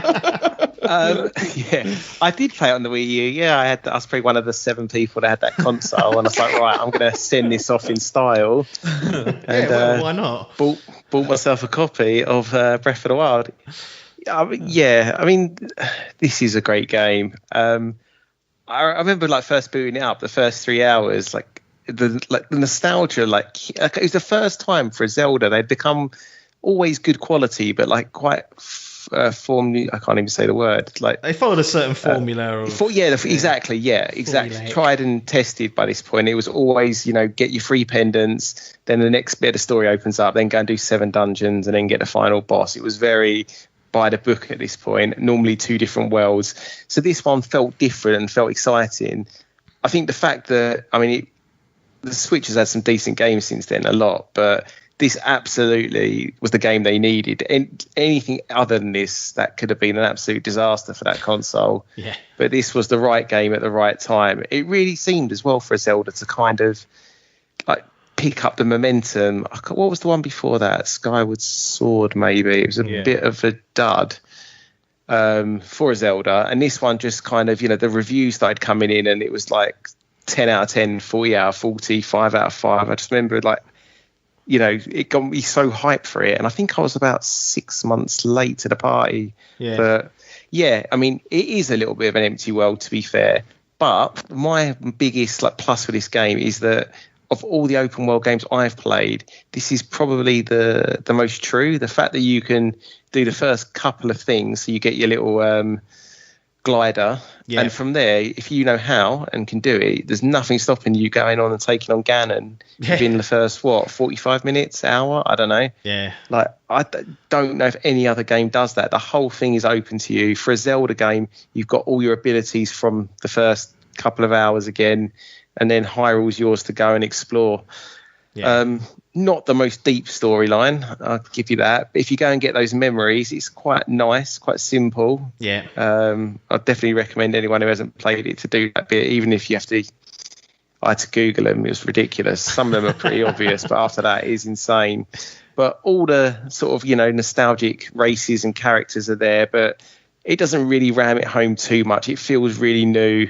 I did play it on the Wii U. Yeah, I was probably one of the 7 people that had that console, and I was like, right, I'm going to send this off in style. And, why not? Bought myself a copy of Breath of the Wild. I mean, this is a great game. I remember first booting it up, the first 3 hours, the nostalgia, it was the first time for a Zelda they'd become always good quality, but quite I can't even say the word. They followed a certain formula. Exactly. Tried and tested by this point. It was always, get your 3 pendants, then the next bit of story opens up, then go and do 7 dungeons, and then get the final boss. It was very by the book at this point. Normally 2 different worlds. So this one felt different and felt exciting. I think the fact that the Switch has had some decent games since then, a lot, but this absolutely was the game they needed. And anything other than this, that could have been an absolute disaster for that console. Yeah. But this was the right game at the right time. It really seemed as well for a Zelda to kind of pick up the momentum. What was the one before that? Skyward Sword, maybe. It was a bit of a dud for a Zelda. And this one just kind of, the reviews started coming in, and it was 10 out of 10, 40 out of 40, 5 out of 5. I just remember it got me so hyped for it, and I think I was about 6 months late to the party. Yeah. But it is a little bit of an empty world, to be fair. But my biggest plus for this game is that of all the open world games I've played, this is probably the most true. The fact that you can do the first couple of things, so you get your little glider, and from there, if you know how and can do it, there's nothing stopping you going on and taking on Ganon within the first 45 minutes, hour, I don't know. I don't know if any other game does that. The whole thing is open to you. For a Zelda game, you've got all your abilities from the first couple of hours again, and then Hyrule's yours to go and explore. Not the most deep storyline, I'll give you that. But if you go and get those memories, it's quite nice, quite simple. I'd definitely recommend anyone who hasn't played it to do that bit, even if you have to. I had to Google them. It was ridiculous. Some of them are pretty obvious, but after that, it is insane. But all the sort of, nostalgic races and characters are there, but it doesn't really ram it home too much. It feels really new.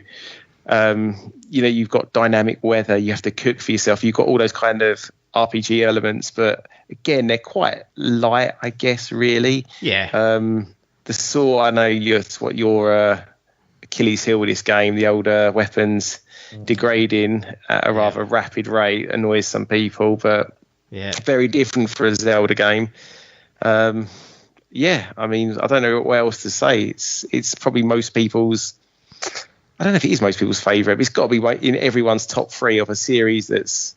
You've got dynamic weather. You have to cook for yourself. You've got all those kind of RPG elements, but again, they're quite light, I guess, really. the sword. I know what your Achilles heel with this game. The older weapons degrading at a rather rapid rate annoys some people, but very different for a Zelda game. I mean, I don't know what else to say. It's probably most people's. I don't know if it is most people's favourite, but it's got to be in everyone's top 3 of a series that's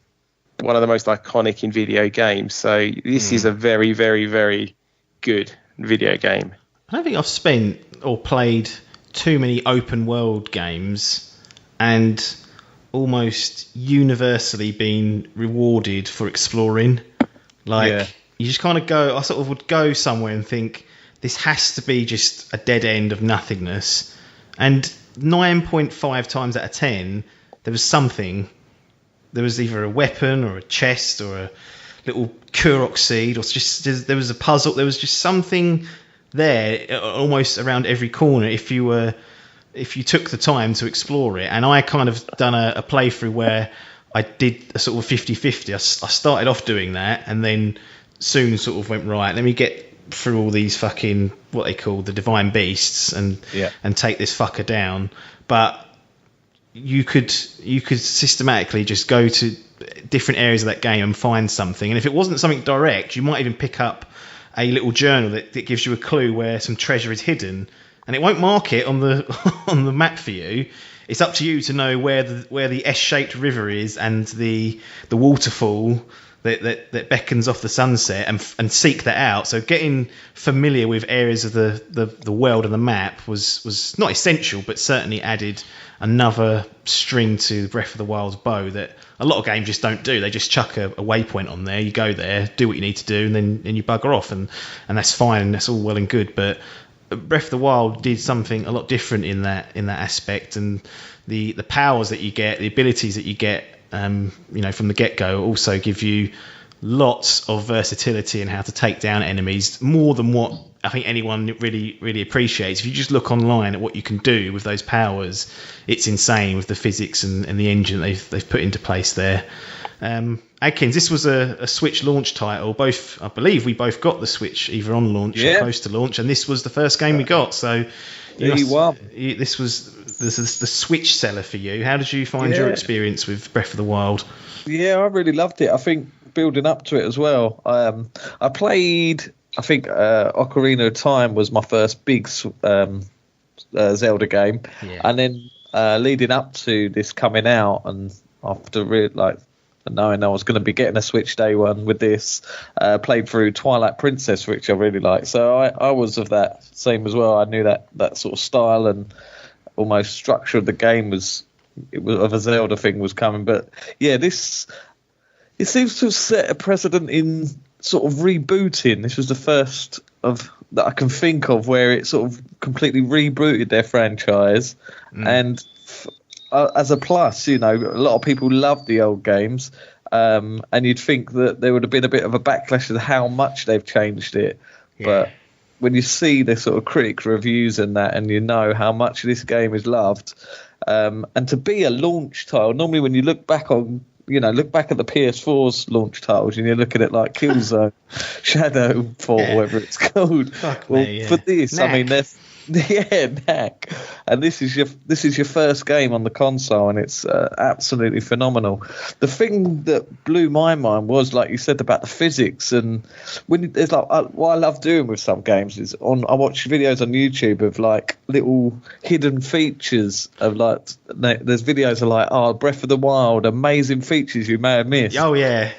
one of the most iconic in video games. So this is a very, very, very good video game. I don't think I've spent or played too many open world games and almost universally been rewarded for exploring. You just kind of go, I sort of would go somewhere and think, this has to be just a dead end of nothingness. And 9.5 times out of 10, there was something. There was either a weapon or a chest or a little Kurok seed, or there was a puzzle. There was just something there, almost around every corner, if you took the time to explore it. And I kind of done a playthrough where I did a sort of 50-50. I started off doing that, and then soon sort of went, right, let me get through all these fucking, what they call the divine beasts, and take this fucker down. But you could systematically just go to different areas of that game and find something. And if it wasn't something direct, you might even pick up a little journal that gives you a clue where some treasure is hidden, and it won't mark it on the on the map for you. It's up to you to know where the S-shaped river is and the waterfall that beckons off the sunset, and seek that out. So getting familiar with areas of the world and the map was not essential, but certainly added another string to Breath of the Wild's bow that a lot of games just don't do. They just chuck a waypoint on there, you go there, do what you need to do, and then you bugger off, and that's fine, and that's all well and good. But Breath of the Wild did something a lot different in that aspect, and the powers that you get, the abilities that you get, from the get-go, also give you lots of versatility in how to take down enemies, more than what I think anyone really, really appreciates. If you just look online at what you can do with those powers, it's insane with the physics and the engine they've put into place there. Adkins, this was a Switch launch title. I believe we both got the Switch either on launch or close to launch, and this was the first game we got. So this was the Switch seller for you. How did you find your experience with Breath of the Wild? Yeah, I really loved it. I think building up to it as well. I played, I think Ocarina of Time was my first big Zelda game, and then leading up to this coming out, and after knowing I was going to be getting a Switch day one with this, played through Twilight Princess, which I really liked. So I was of that same as well. I knew that sort of style and almost structure of the game was of a Zelda thing was coming. But it seems to have set a precedent in sort of rebooting. This was the first of that I can think of where it sort of completely rebooted their franchise, and as a plus, a lot of people love the old games, and you'd think that there would have been a bit of a backlash of how much they've changed it. But when you see the sort of critic reviews and that, and you know how much this game is loved, and to be a launch title, normally when you look back at the PS4's launch titles, and you're looking at like Killzone, Shadowfall, whatever it's called. For this, Knack. I mean, Knack. And this is your first game on the console, and it's absolutely phenomenal. The thing that blew my mind was, like you said, about the physics, and when there's what I love doing with some games is I watch videos on YouTube of like little hidden features of there's videos of Breath of the Wild, amazing features you may have missed. Oh yeah.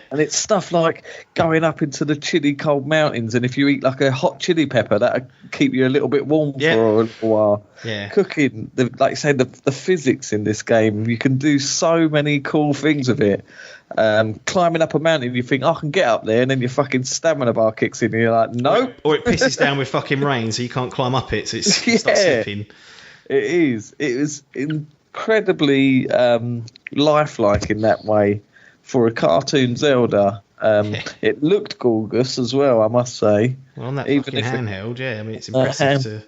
And it's stuff like going up into the chilly cold mountains, and if you eat like a hot chili pepper, that'll keep you a little bit warm for a little while. Cooking, like you say, the physics in this game, you can do so many cool things with it. Climbing up a mountain, you think, I can get up there, and then your fucking stamina bar kicks in, and you're like, nope. Or it pisses down with fucking rain, so you can't climb up it, so it starts slipping. It is. It was incredibly lifelike in that way for a cartoon Zelda. It looked gorgeous as well, I must say. Well, on that fucking handheld, I mean, it's impressive to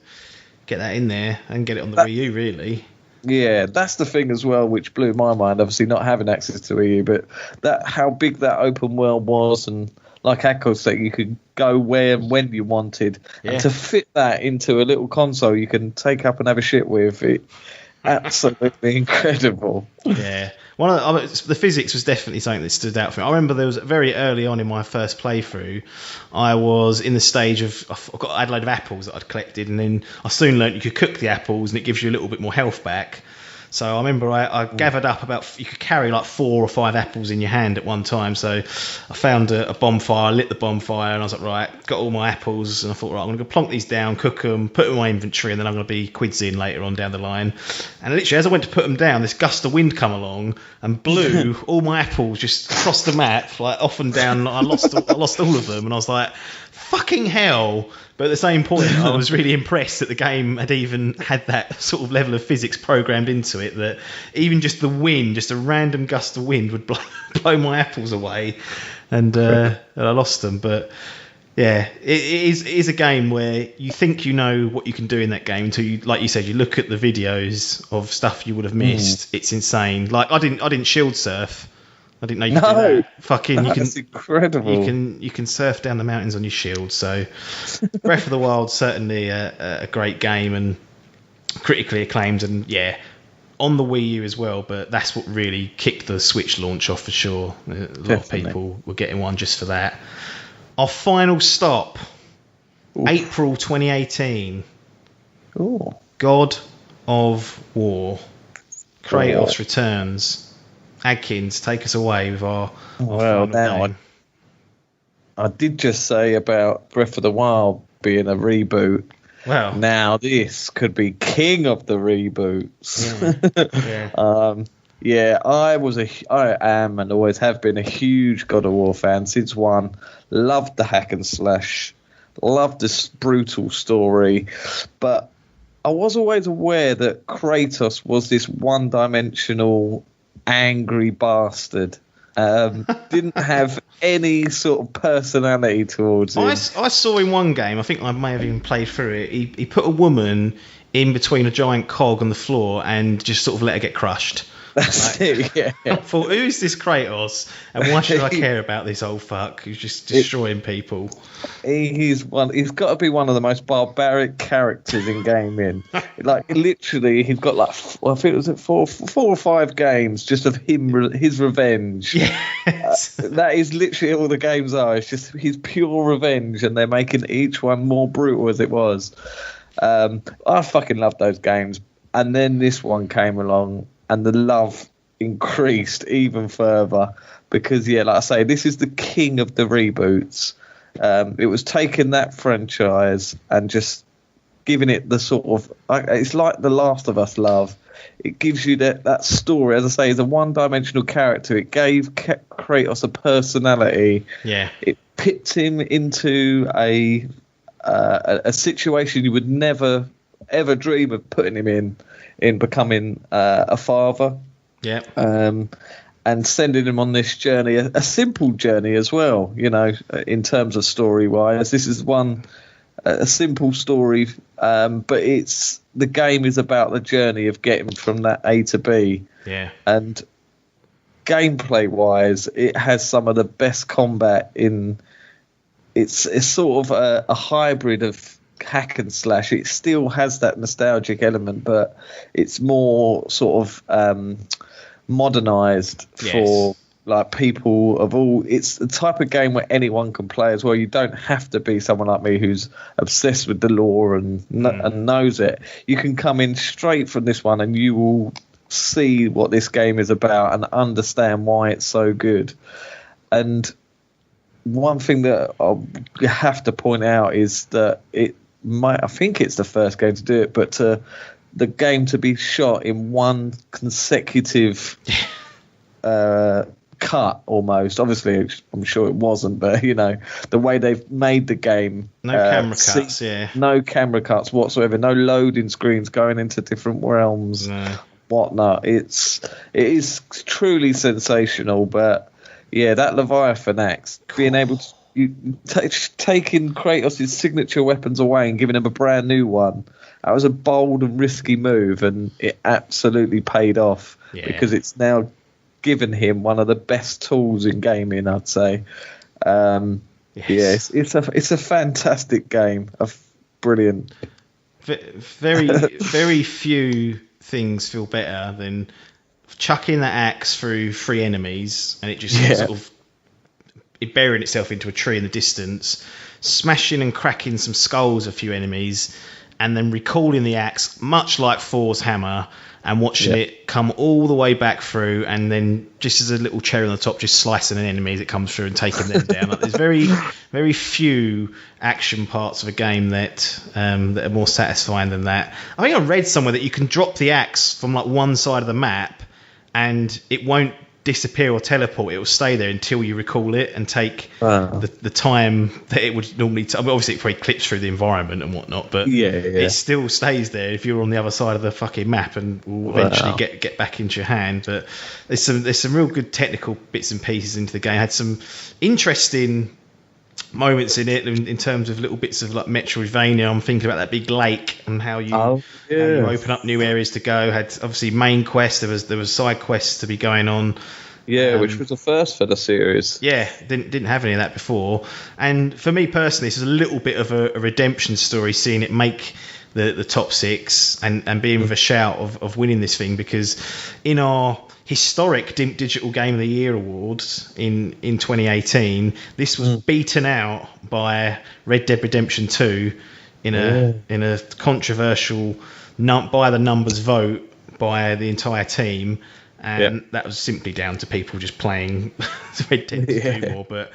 get that in there and get it on the Wii U, really. Yeah, that's the thing as well, which blew my mind. Obviously, not having access to Wii U, but how big that open world was, and like Adkins, that you could go where and when you wanted, and to fit that into a little console you can take up and have a shit with, it absolutely incredible. Yeah. The physics was definitely something that stood out for me. I remember there was very early on in my first playthrough, I was in the stage of, I had a load of apples that I'd collected, and then I soon learned you could cook the apples and it gives you a little bit more health back. So I remember I gathered up you could carry like 4 or 5 apples in your hand at one time. So I found a bonfire, lit the bonfire, and I was like, right, got all my apples, and I thought, right, I'm going to plonk these down, cook them, put them in my inventory, and then I'm going to be quids in later on down the line. And literally, as I went to put them down, this gust of wind come along and blew all my apples just across the map, like off and down. I lost all of them, and I was like, fucking hell. But at the same point, I was really impressed that the game had even had that sort of level of physics programmed into it, that even just the wind, just a random gust of wind would blow my apples away, and I lost them. But yeah, it is a game where you think you know what you can do in that game until you, like you said, you look at the videos of stuff you would have missed. It's insane. Like I didn't shield surf. I didn't know you could do that. Fucking, that's incredible. You can surf down the mountains on your shield. So, Breath of the Wild, certainly a great game and critically acclaimed, and yeah, on the Wii U as well. But that's what really kicked the Switch launch off for sure. A lot of people were getting one just for that. Our final stop, April 2018. Ooh. God of War, Kratos returns. Adkins, take us away with our well, now I did just say about Breath of the Wild being a reboot. Well, now this could be king of the reboots. I am and always have been a huge God of War fan since one. Loved the hack and slash, loved this brutal story, but I was always aware that Kratos was this one-dimensional angry bastard. Didn't have any sort of personality towards him. I saw in one game, I think I may have even played through it, he put a woman in between a giant cog on the floor and just sort of let her get crushed. That's it, yeah. I thought, who is this Kratos and why should I care about this old fuck who's just destroying people? He's got to be one of the most barbaric characters in gaming. Like literally, he's got like I think it was 4 or 5 games just of him, his revenge. Yes. That is literally all the games are. It's just his pure revenge, and they're making each one more brutal as it was. I fucking love those games, and then this one came along. And the love increased even further because, yeah, like I say, this is the king of the reboots. It was taking that franchise and just giving it the sort of... It's like The Last of Us love. It gives you that story. As I say, he's a one-dimensional character. It gave Kratos a personality. Yeah. It pipped him into a situation you would never, ever dream of putting him in becoming a father, and sending him on this journey, a simple journey as well, you know, in terms of story-wise. This is a simple story, but the game is about the journey of getting from that A to B. Yeah. And gameplay-wise, it has some of the best combat in... It's sort of a hybrid of hack and slash. It still has that nostalgic element, but it's more sort of modernized for like people of all. It's the type of game where anyone can play as well. You don't have to be someone like me who's obsessed with the lore and knows it. You can come in straight from this one and you will see what this game is about and understand why it's so good. And one thing that I have to point out is that I think it's the first game to do it, but the game to be shot in one consecutive cut almost. Obviously, I'm sure it wasn't, but you know the way they've made the game. No camera cuts, no camera cuts whatsoever. No loading screens going into different realms, whatnot. It is truly sensational. But yeah, that Leviathan axe, being able to. Taking Kratos' signature weapons away and giving him a brand new one, that was a bold and risky move, and it absolutely paid off because it's now given him one of the best tools in gaming, I'd say. Yes, it's a fantastic game. Brilliant. Very few things feel better than chucking that axe through 3 enemies and it just sort of burying itself into a tree in the distance, smashing and cracking some skulls of a few enemies, and then recalling the axe, much like Thor's hammer, and watching it come all the way back through, and then just as a little cherry on the top, just slicing an enemy as it comes through and taking them down. Like, there's very few action parts of a game that are more satisfying than that. I think I read somewhere that you can drop the axe from like one side of the map, and it won't disappear or teleport. It will stay there until you recall it and take the time that it would normally I mean, obviously it probably clips through the environment and whatnot, but it still stays there if you're on the other side of the fucking map and will eventually get back into your hand. But there's some real good technical bits and pieces into the game. Had some interesting moments in it in terms of little bits of like Metroidvania. I'm thinking about that big lake and how you open up new areas to go. Had obviously main quest, there was side quests to be going on, which was the first for the series. Didn't have any of that before. And for me personally, this is a little bit of a redemption story, seeing it make the top 6 and being with a shout of winning this thing, because in our historic Dimp Digital Game of the Year awards in 2018, this was beaten out by Red Dead Redemption 2 in a controversial by the numbers vote by the entire team, and that was simply down to people just playing Red Dead to do more. But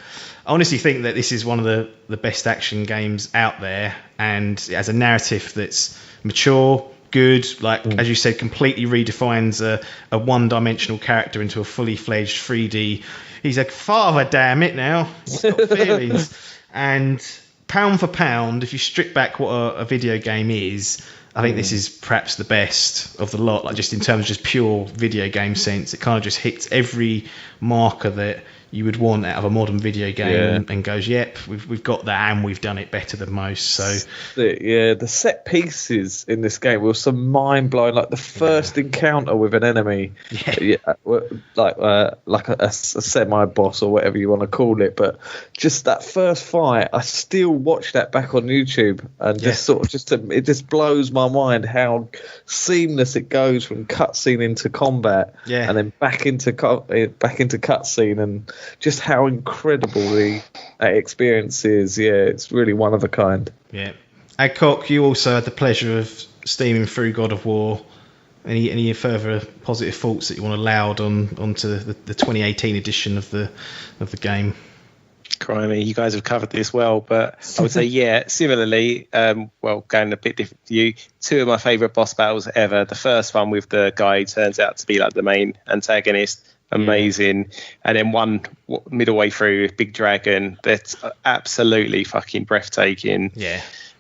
I honestly think that this is one of the best action games out there, and it has a narrative that's mature, good, as you said, completely redefines a one-dimensional character into a fully fledged 3D. He's a father, damn it, now. He's got feelings. And pound for pound, if you strip back what a video game is, I think this is perhaps the best of the lot. Like, just in terms of just pure video game sense, it kind of just hits every marker that you would want out of a modern video game and goes, yep, we've got that and we've done it better than most. So the set pieces in this game were some mind blowing. Like the first encounter with an enemy, like a semi boss or whatever you want to call it, but just that first fight, I still watch that back on YouTube and it just blows my mind how seamless it goes from cutscene into combat and then back into cutscene, and just how incredible the experience is. It's really one of a kind. Adcock, you also had the pleasure of steaming through God of War. Any further positive thoughts that you want to loud onto the 2018 edition of the game? Crimey, you guys have covered this well, but I would say similarly, going a bit different to you, 2 of my favourite boss battles ever. The first one with the guy who turns out to be like the main antagonist, amazing, and then one middle way through, big dragon, that's absolutely fucking breathtaking.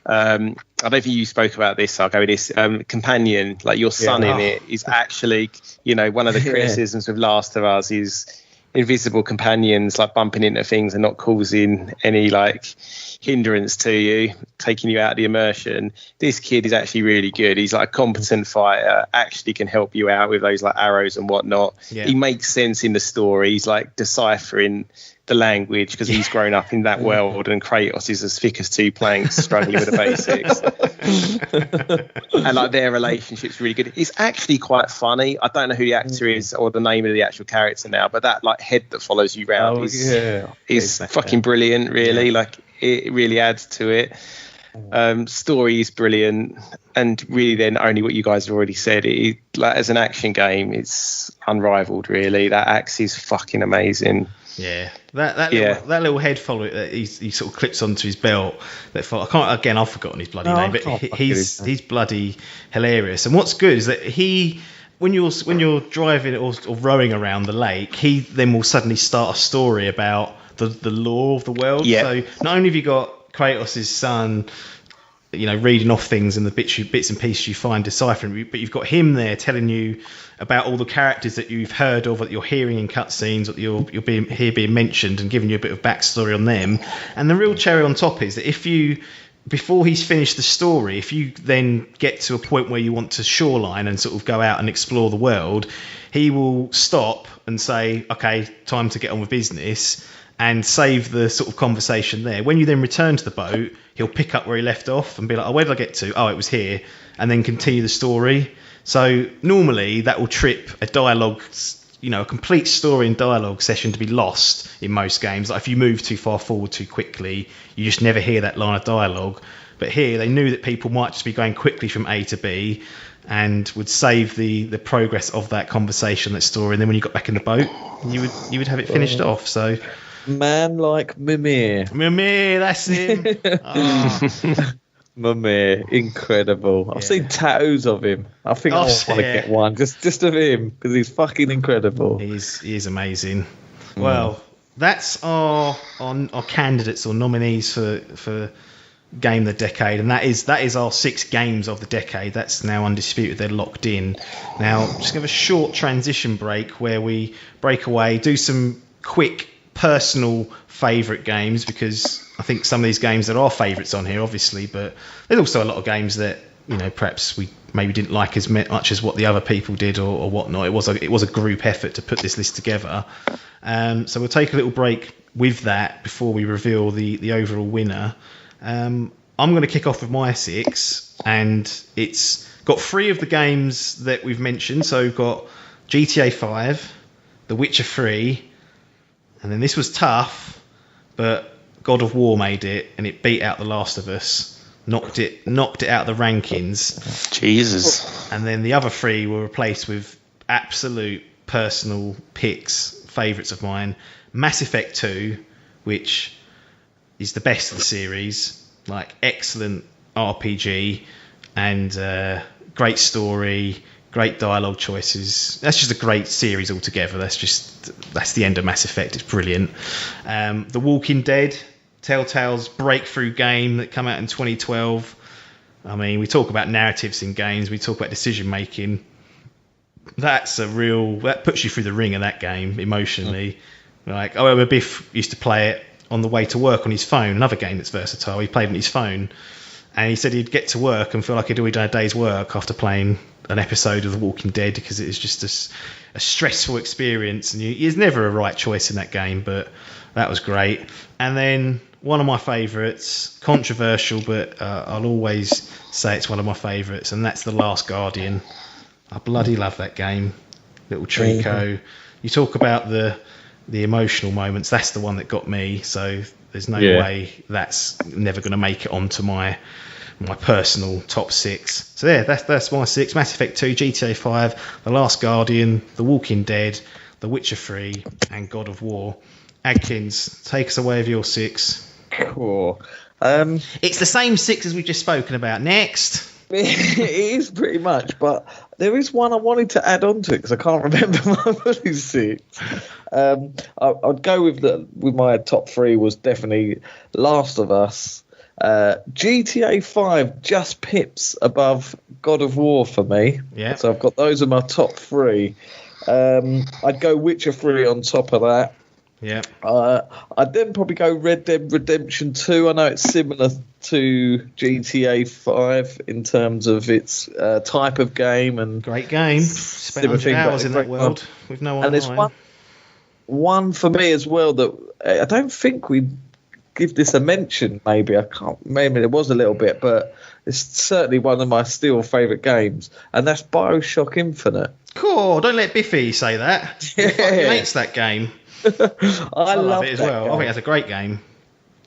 I don't think you spoke about this, I'll go with this. Companion, like your son in it, is actually, one of the criticisms of Last of Us is invisible companions like bumping into things and not causing any like hindrance to you, taking you out of the immersion. This kid is actually really good. He's like a competent fighter, actually can help you out with those like arrows and whatnot. He makes sense in the story. He's like deciphering the language because he's grown up in that world, and Kratos is as thick as 2 planks struggling with the basics. And like their relationship's really good. It's actually quite funny. I don't know who the actor is or the name of the actual character now, but that like head that follows you around is fucking brilliant, really. Like it really adds to it. Story is brilliant, and really then only what you guys have already said, it like as an action game, it's unrivaled, really. That axe is fucking amazing. That little head follower that he sort of clips onto his belt. I've forgotten his bloody name, but he's bloody hilarious. And what's good is that when you're driving or rowing around the lake, he then will suddenly start a story about the lore of the world. So not only have you got Kratos' son, reading off things and the bits and pieces you find deciphering, but you've got him there telling you about all the characters that you've heard of, that you're hearing in cutscenes, that you're being mentioned, and giving you a bit of backstory on them. And the real cherry on top is that if you before he's finished the story, if you then get to a point where you want to shoreline and sort of go out and explore the world, he will stop and say, okay, time to get on with business, and save the sort of conversation there. When you then return to the boat, he'll pick up where he left off and be like, oh, where did I get to? Oh, it was here. And then continue the story. So normally that will trip a dialogue, a complete story and dialogue session to be lost in most games. Like if you move too far forward too quickly, you just never hear that line of dialogue. But here they knew that people might just be going quickly from A to B and would save the progress of that conversation, that story. And then when you got back in the boat, you would have it finished off. So man like Mimir. Mimir, that's him. Oh. Mimir, incredible. I've seen tattoos of him. I think I want to get one just of him because he's fucking incredible. He is amazing. Well, that's our candidates or nominees for Game of the Decade, and that is our 6 games of the decade. That's now undisputed. They're locked in. Now, just give a short transition break where we break away, do some quick personal favourite games, because I think some of these games, there are favourites on here, obviously, but there's also a lot of games that perhaps we maybe didn't like as much as what the other people did or whatnot. It was a group effort to put this list together. So we'll take a little break with that before we reveal the overall winner. I'm going to kick off with my 6, and it's got 3 of the games that we've mentioned. So we've got GTA 5, The Witcher 3, and then this was tough, but God of War made it, and it beat out The Last of Us, knocked it out of the rankings. Jesus. And then the other 3 were replaced with absolute personal picks, favourites of mine. Mass Effect 2, which is the best of the series, like excellent RPG and great story, great dialogue choices. That's just a great series altogether. That's the end of Mass Effect. It's brilliant. The Walking Dead, Telltale's breakthrough game that came out in 2012. I mean, we talk about narratives in games, we talk about decision making. That puts you through the ringer, that game, emotionally. Like, I remember Biff used to play it on the way to work on his phone, another game that's versatile. He played on his phone, and he said he'd get to work and feel like he'd already done a day's work after playing an episode of The Walking Dead, because it was just a stressful experience, and there's never a right choice in that game, but that was great. And then one of my favourites, controversial, but I'll always say it's one of my favourites, and that's The Last Guardian. I bloody love that game. Little Trico. You talk about the emotional moments, that's the one that got me, so there's no way that's never going to make it onto my personal top 6. So yeah, that's my 6. Mass Effect 2, GTA 5, The Last Guardian, The Walking Dead, The Witcher 3, and God of War. Adkins, take us away with your 6. Cool. It's the same 6 as we've just spoken about. Next. It is pretty much, but there is one I wanted to add on to it because I can't remember my bloody 6. I'd go with my top 3 was definitely Last of Us. GTA 5 just pips above God of War for me. Yeah. So I've got those in my top 3. I'd go Witcher 3 on top of that. Yeah. I'd then probably go Red Dead Redemption 2. I know it's similar to GTA 5 in terms of its type of game and great game. Spent 100 hours in that world with no online. And there's one for me as well that I don't think we give this a mention. Maybe there was a little bit, but it's certainly one of my still favourite games, and that's BioShock Infinite. Cool. Don't let Biffy say that. Yeah. He fucking hates that game. I love it as well. Game. I think that's a great game.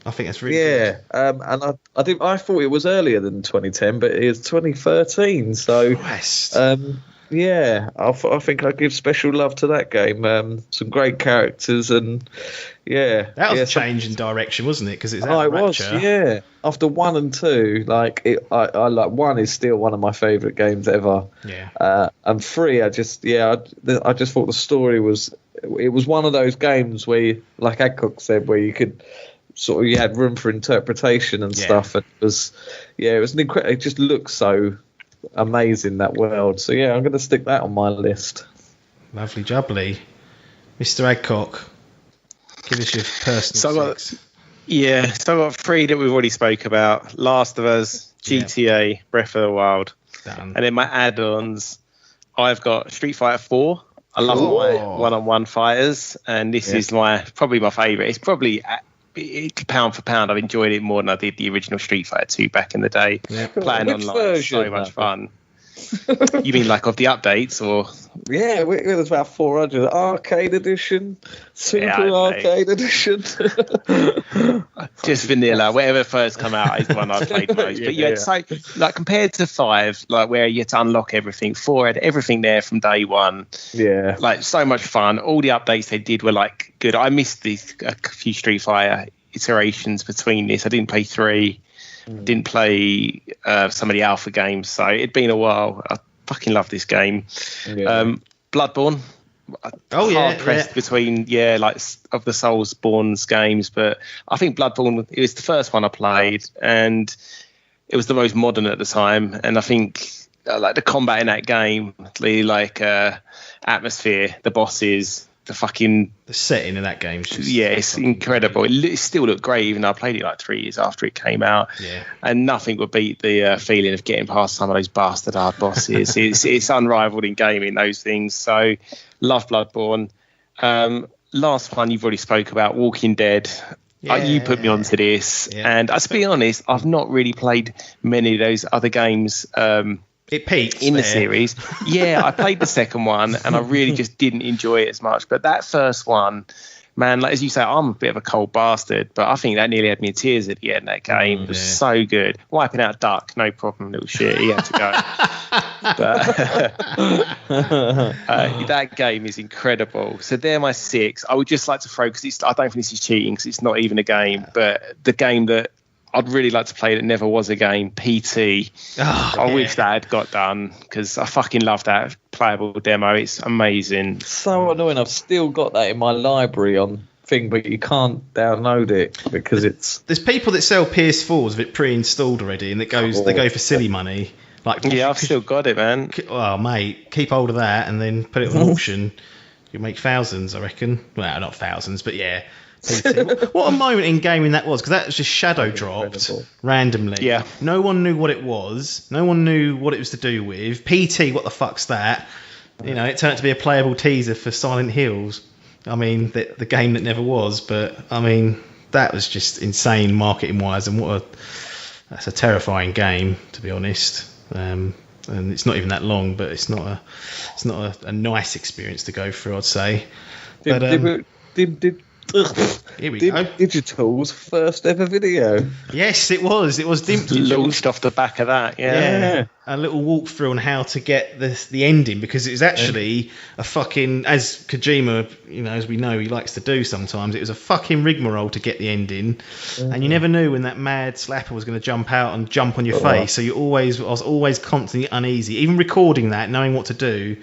I think that's really good. And I thought it was earlier than 2010, but it was 2013. So, Christ. I think I give special love to that game. Some great characters, and that was a change in direction, wasn't it? Because it's it was, yeah. After 1 and 2, I like 1 is still one of my favourite games ever. Yeah. And 3, I just thought the story was. It was one of those games where, like Adcock said, where you could you had room for interpretation and stuff. And it was an incredible. It just looked so amazing, that world. So I'm going to stick that on my list. Lovely jubbly. Mr. Adcock, give us your personal 6. Yeah, so I've got 3 that we've already spoke about. Last of Us, GTA, Breath of the Wild. Done. And then my add-ons, I've got Street Fighter 4. I love my one-on-one fighters, and this is probably my favourite. It's probably pound for pound. I've enjoyed it more than I did the original Street Fighter 2 back in the day. Yeah. Playing Which online, version, so much fun. You mean like of the updates, or? Yeah, there's about 400. Arcade edition, super arcade edition. Just vanilla, whatever first come out is the one I've played most. But you had like compared to 5, like where you had to unlock everything. 4 had everything there from day one. Yeah, like so much fun. All the updates they did were like good. I missed a few Street Fighter iterations between this. I didn't play 3. Didn't play some of the alpha games, so it'd been a while. I fucking love this game. Bloodborne. Hard pressed between like of the Soulsborne's games, but I think Bloodborne, it was the first one I played, and it was the most modern at the time. And I think like the combat in that game, the atmosphere, the bosses, the setting in that game. It's incredible. It still looked great, even though I played it like 3 years after it came out. Yeah. And nothing would beat the feeling of getting past some of those bastard hard bosses. it's unrivaled in gaming, those things. So, love Bloodborne. Last one you've already spoke about, Walking Dead. You put me onto this, and to be honest, I've not really played many of those other games. It peaked in the series. Yeah, I played the second one and I really just didn't enjoy it as much. But that first one, man, like as you say, I'm a bit of a cold bastard, but I think that nearly had me in tears at the end. That game was so good. Wiping out Duck, no problem, little shit. He had to go. But that game is incredible. So they're my 6. I would just like to throw, because I don't think this is cheating because it's not even a game, but the game that I'd really like to play that never was a game, PT. I wish that had got done, because I fucking love that playable demo. It's amazing. So annoying. I've still got that in my library on thing, but you can't download it because there's people that sell PS4s with it pre-installed already, and they go for silly money. Like, I've still got it, man. Oh, mate, keep hold of that and then put it on auction. You'll make thousands, I reckon. Well, not thousands, but yeah. What a moment in gaming that was, because that was just shadow dropped randomly. Yeah. No one knew what it was. No one knew what it was to do with. PT, what the fuck's that? You know, it turned out to be a playable teaser for Silent Hills. I mean, the game that never was, but I mean, that was just insane marketing wise, and that's a terrifying game, to be honest. And it's not even that long, but it's not a nice experience to go through, I'd say. Here we go. Digital's first ever video. Yes, it was. It was Dimp Digital. Launched off the back of that. Yeah. A little walkthrough on how to get the ending, because it was actually a fucking, as Kojima, as we know, he likes to do sometimes. It was a fucking rigmarole to get the ending, and you never knew when that mad slapper was going to jump out and jump on your face. So I was always constantly uneasy, even recording that, knowing what to do.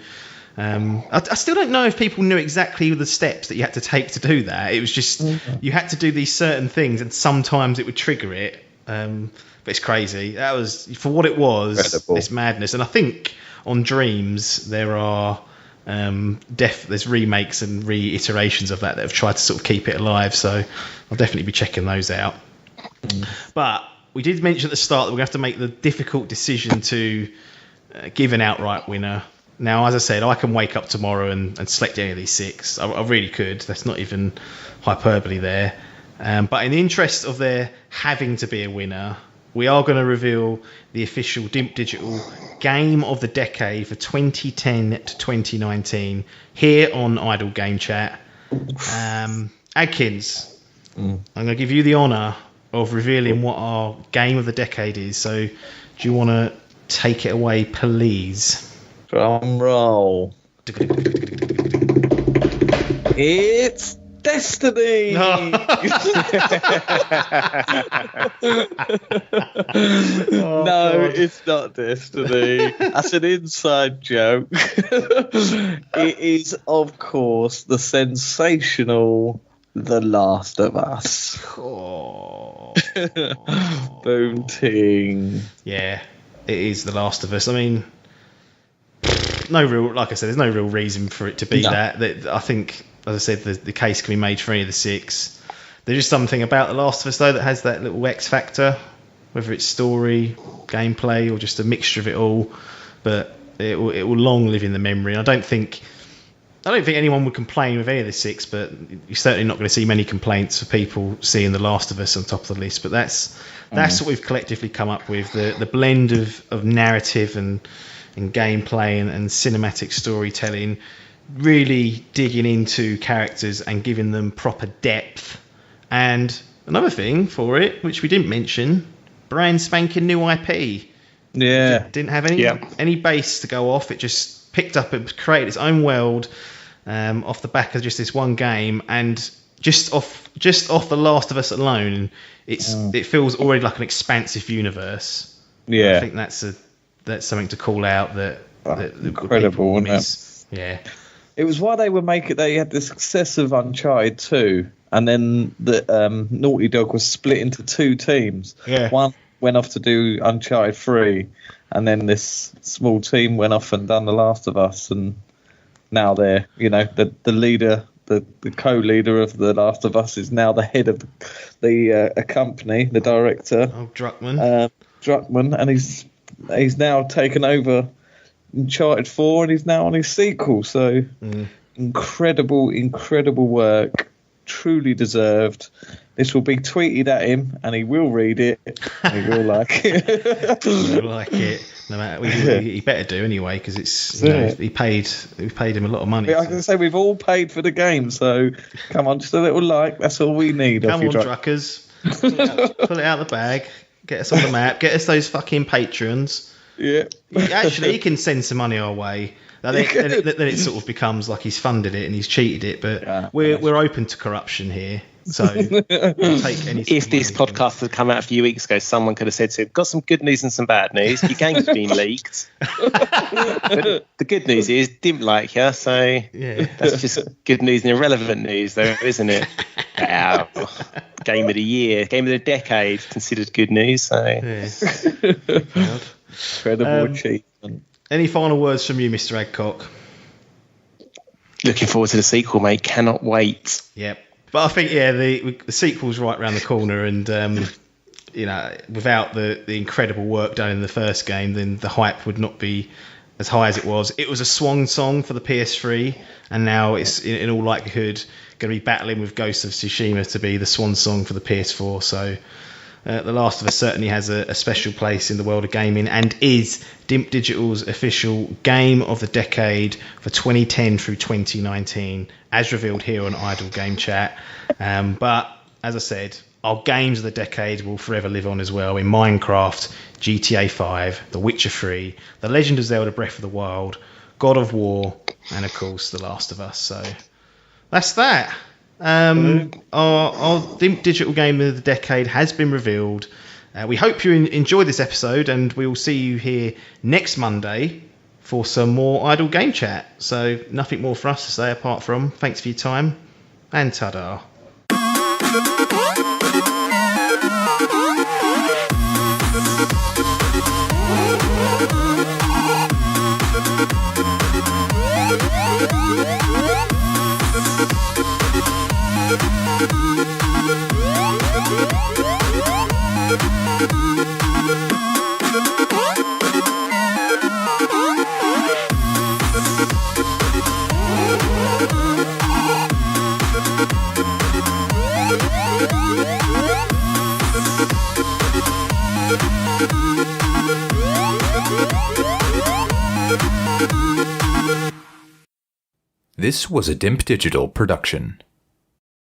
I still don't know if people knew exactly the steps that you had to take to do that. It was just you had to do these certain things, and sometimes it would trigger it. But it's crazy. That was, for what it was, incredible. This madness. And I think on Dreams there are there's remakes and reiterations of that have tried to sort of keep it alive. So I'll definitely be checking those out. But we did mention at the start that we're going to have to make the difficult decision to give an outright winner. Now, as I said, I can wake up tomorrow and select any of these 6. I really could. That's not even hyperbole there. But in the interest of there having to be a winner, we are going to reveal the official Dimp Digital Game of the Decade for 2010 to 2019 here on Idle Game Chat. Adkins, I'm going to give you the honour of revealing what our Game of the Decade is. So do you want to take it away, please? Drum roll. It's Destiny. No, it's not Destiny. That's an inside joke. It is, of course, the sensational The Last of Us. Boom ting. Yeah, it is The Last of Us. I mean, like I said, there's no real reason for it to be that. I think, as I said, the case can be made for any of the 6. There's just something about The Last of Us, though, that has that little X factor, whether it's story, gameplay, or just a mixture of it all. But it will long live in the memory. And I don't think anyone would complain with any of the 6, but you're certainly not going to see many complaints of people seeing The Last of Us on top of the list. But that's what we've collectively come up with, the blend of narrative and gameplay and cinematic storytelling, really digging into characters and giving them proper depth. And another thing for it, which we didn't mention, brand spanking new IP. Yeah. It didn't have any base to go off. It just picked up and created its own world off the back of just this one game, and just off The Last of Us alone, it feels already like an expansive universe. Yeah. I think that's something to call out that incredible, wasn't it? Yeah. It was why they had the success of Uncharted 2, and then the Naughty Dog was split into 2 teams. Yeah. One went off to do Uncharted 3, and then this small team went off and done The Last of Us, and now they're, the leader, the co-leader of The Last of Us is now the head of the company, the director. Oh, Druckmann. And he's now taken over Uncharted 4, and he's now on his sequel. So incredible work, truly deserved. This will be tweeted at him, and he will read it. And he will like it. He will like it. No matter, he better do anyway, because it's we paid him a lot of money. I can say we've all paid for the game, so come on, just a little like. That's all we need. Come on, Druckers, pull it out of the bag. Get us on the map. Get us those fucking patrons. Yeah. Actually, he can send some money our way. Then it sort of becomes like he's funded it and he's cheated it. But we're open to corruption here. So we'll take any. If this podcast had come out a few weeks ago, someone could have said to him, "Got some good news and some bad news. Your game's been leaked." But the good news is didn't like you, so that's just good news and irrelevant news, though, isn't it? Wow. Game of the year, game of the decade, considered good news. So incredible achievement. Any final words from you, Mr. Adcock? Looking forward to the sequel, mate. Cannot wait. Yep. But I think the sequel's right around the corner, and without the incredible work done in the first game, then the hype would not be as high as it was. It was a swan song for the PS3, and now it's in all likelihood going to be battling with Ghost of Tsushima to be the swan song for the PS4. So The Last of Us certainly has a special place in the world of gaming, and is Dimp Digital's official game of the decade for 2010 through 2019, as revealed here on Idle Game Chat. But as I said, our games of the decade will forever live on as well in Minecraft, GTA 5, The Witcher 3, The Legend of Zelda Breath of the Wild, God of War, and of course The Last of Us. So that's that. Our Dimp Digital Game of the Decade has been revealed. We hope you enjoyed this episode, and we will see you here next Monday for some more Idle Game Chat. So nothing more for us to say apart from thanks for your time, and ta-da. This was a Dimp Digital production.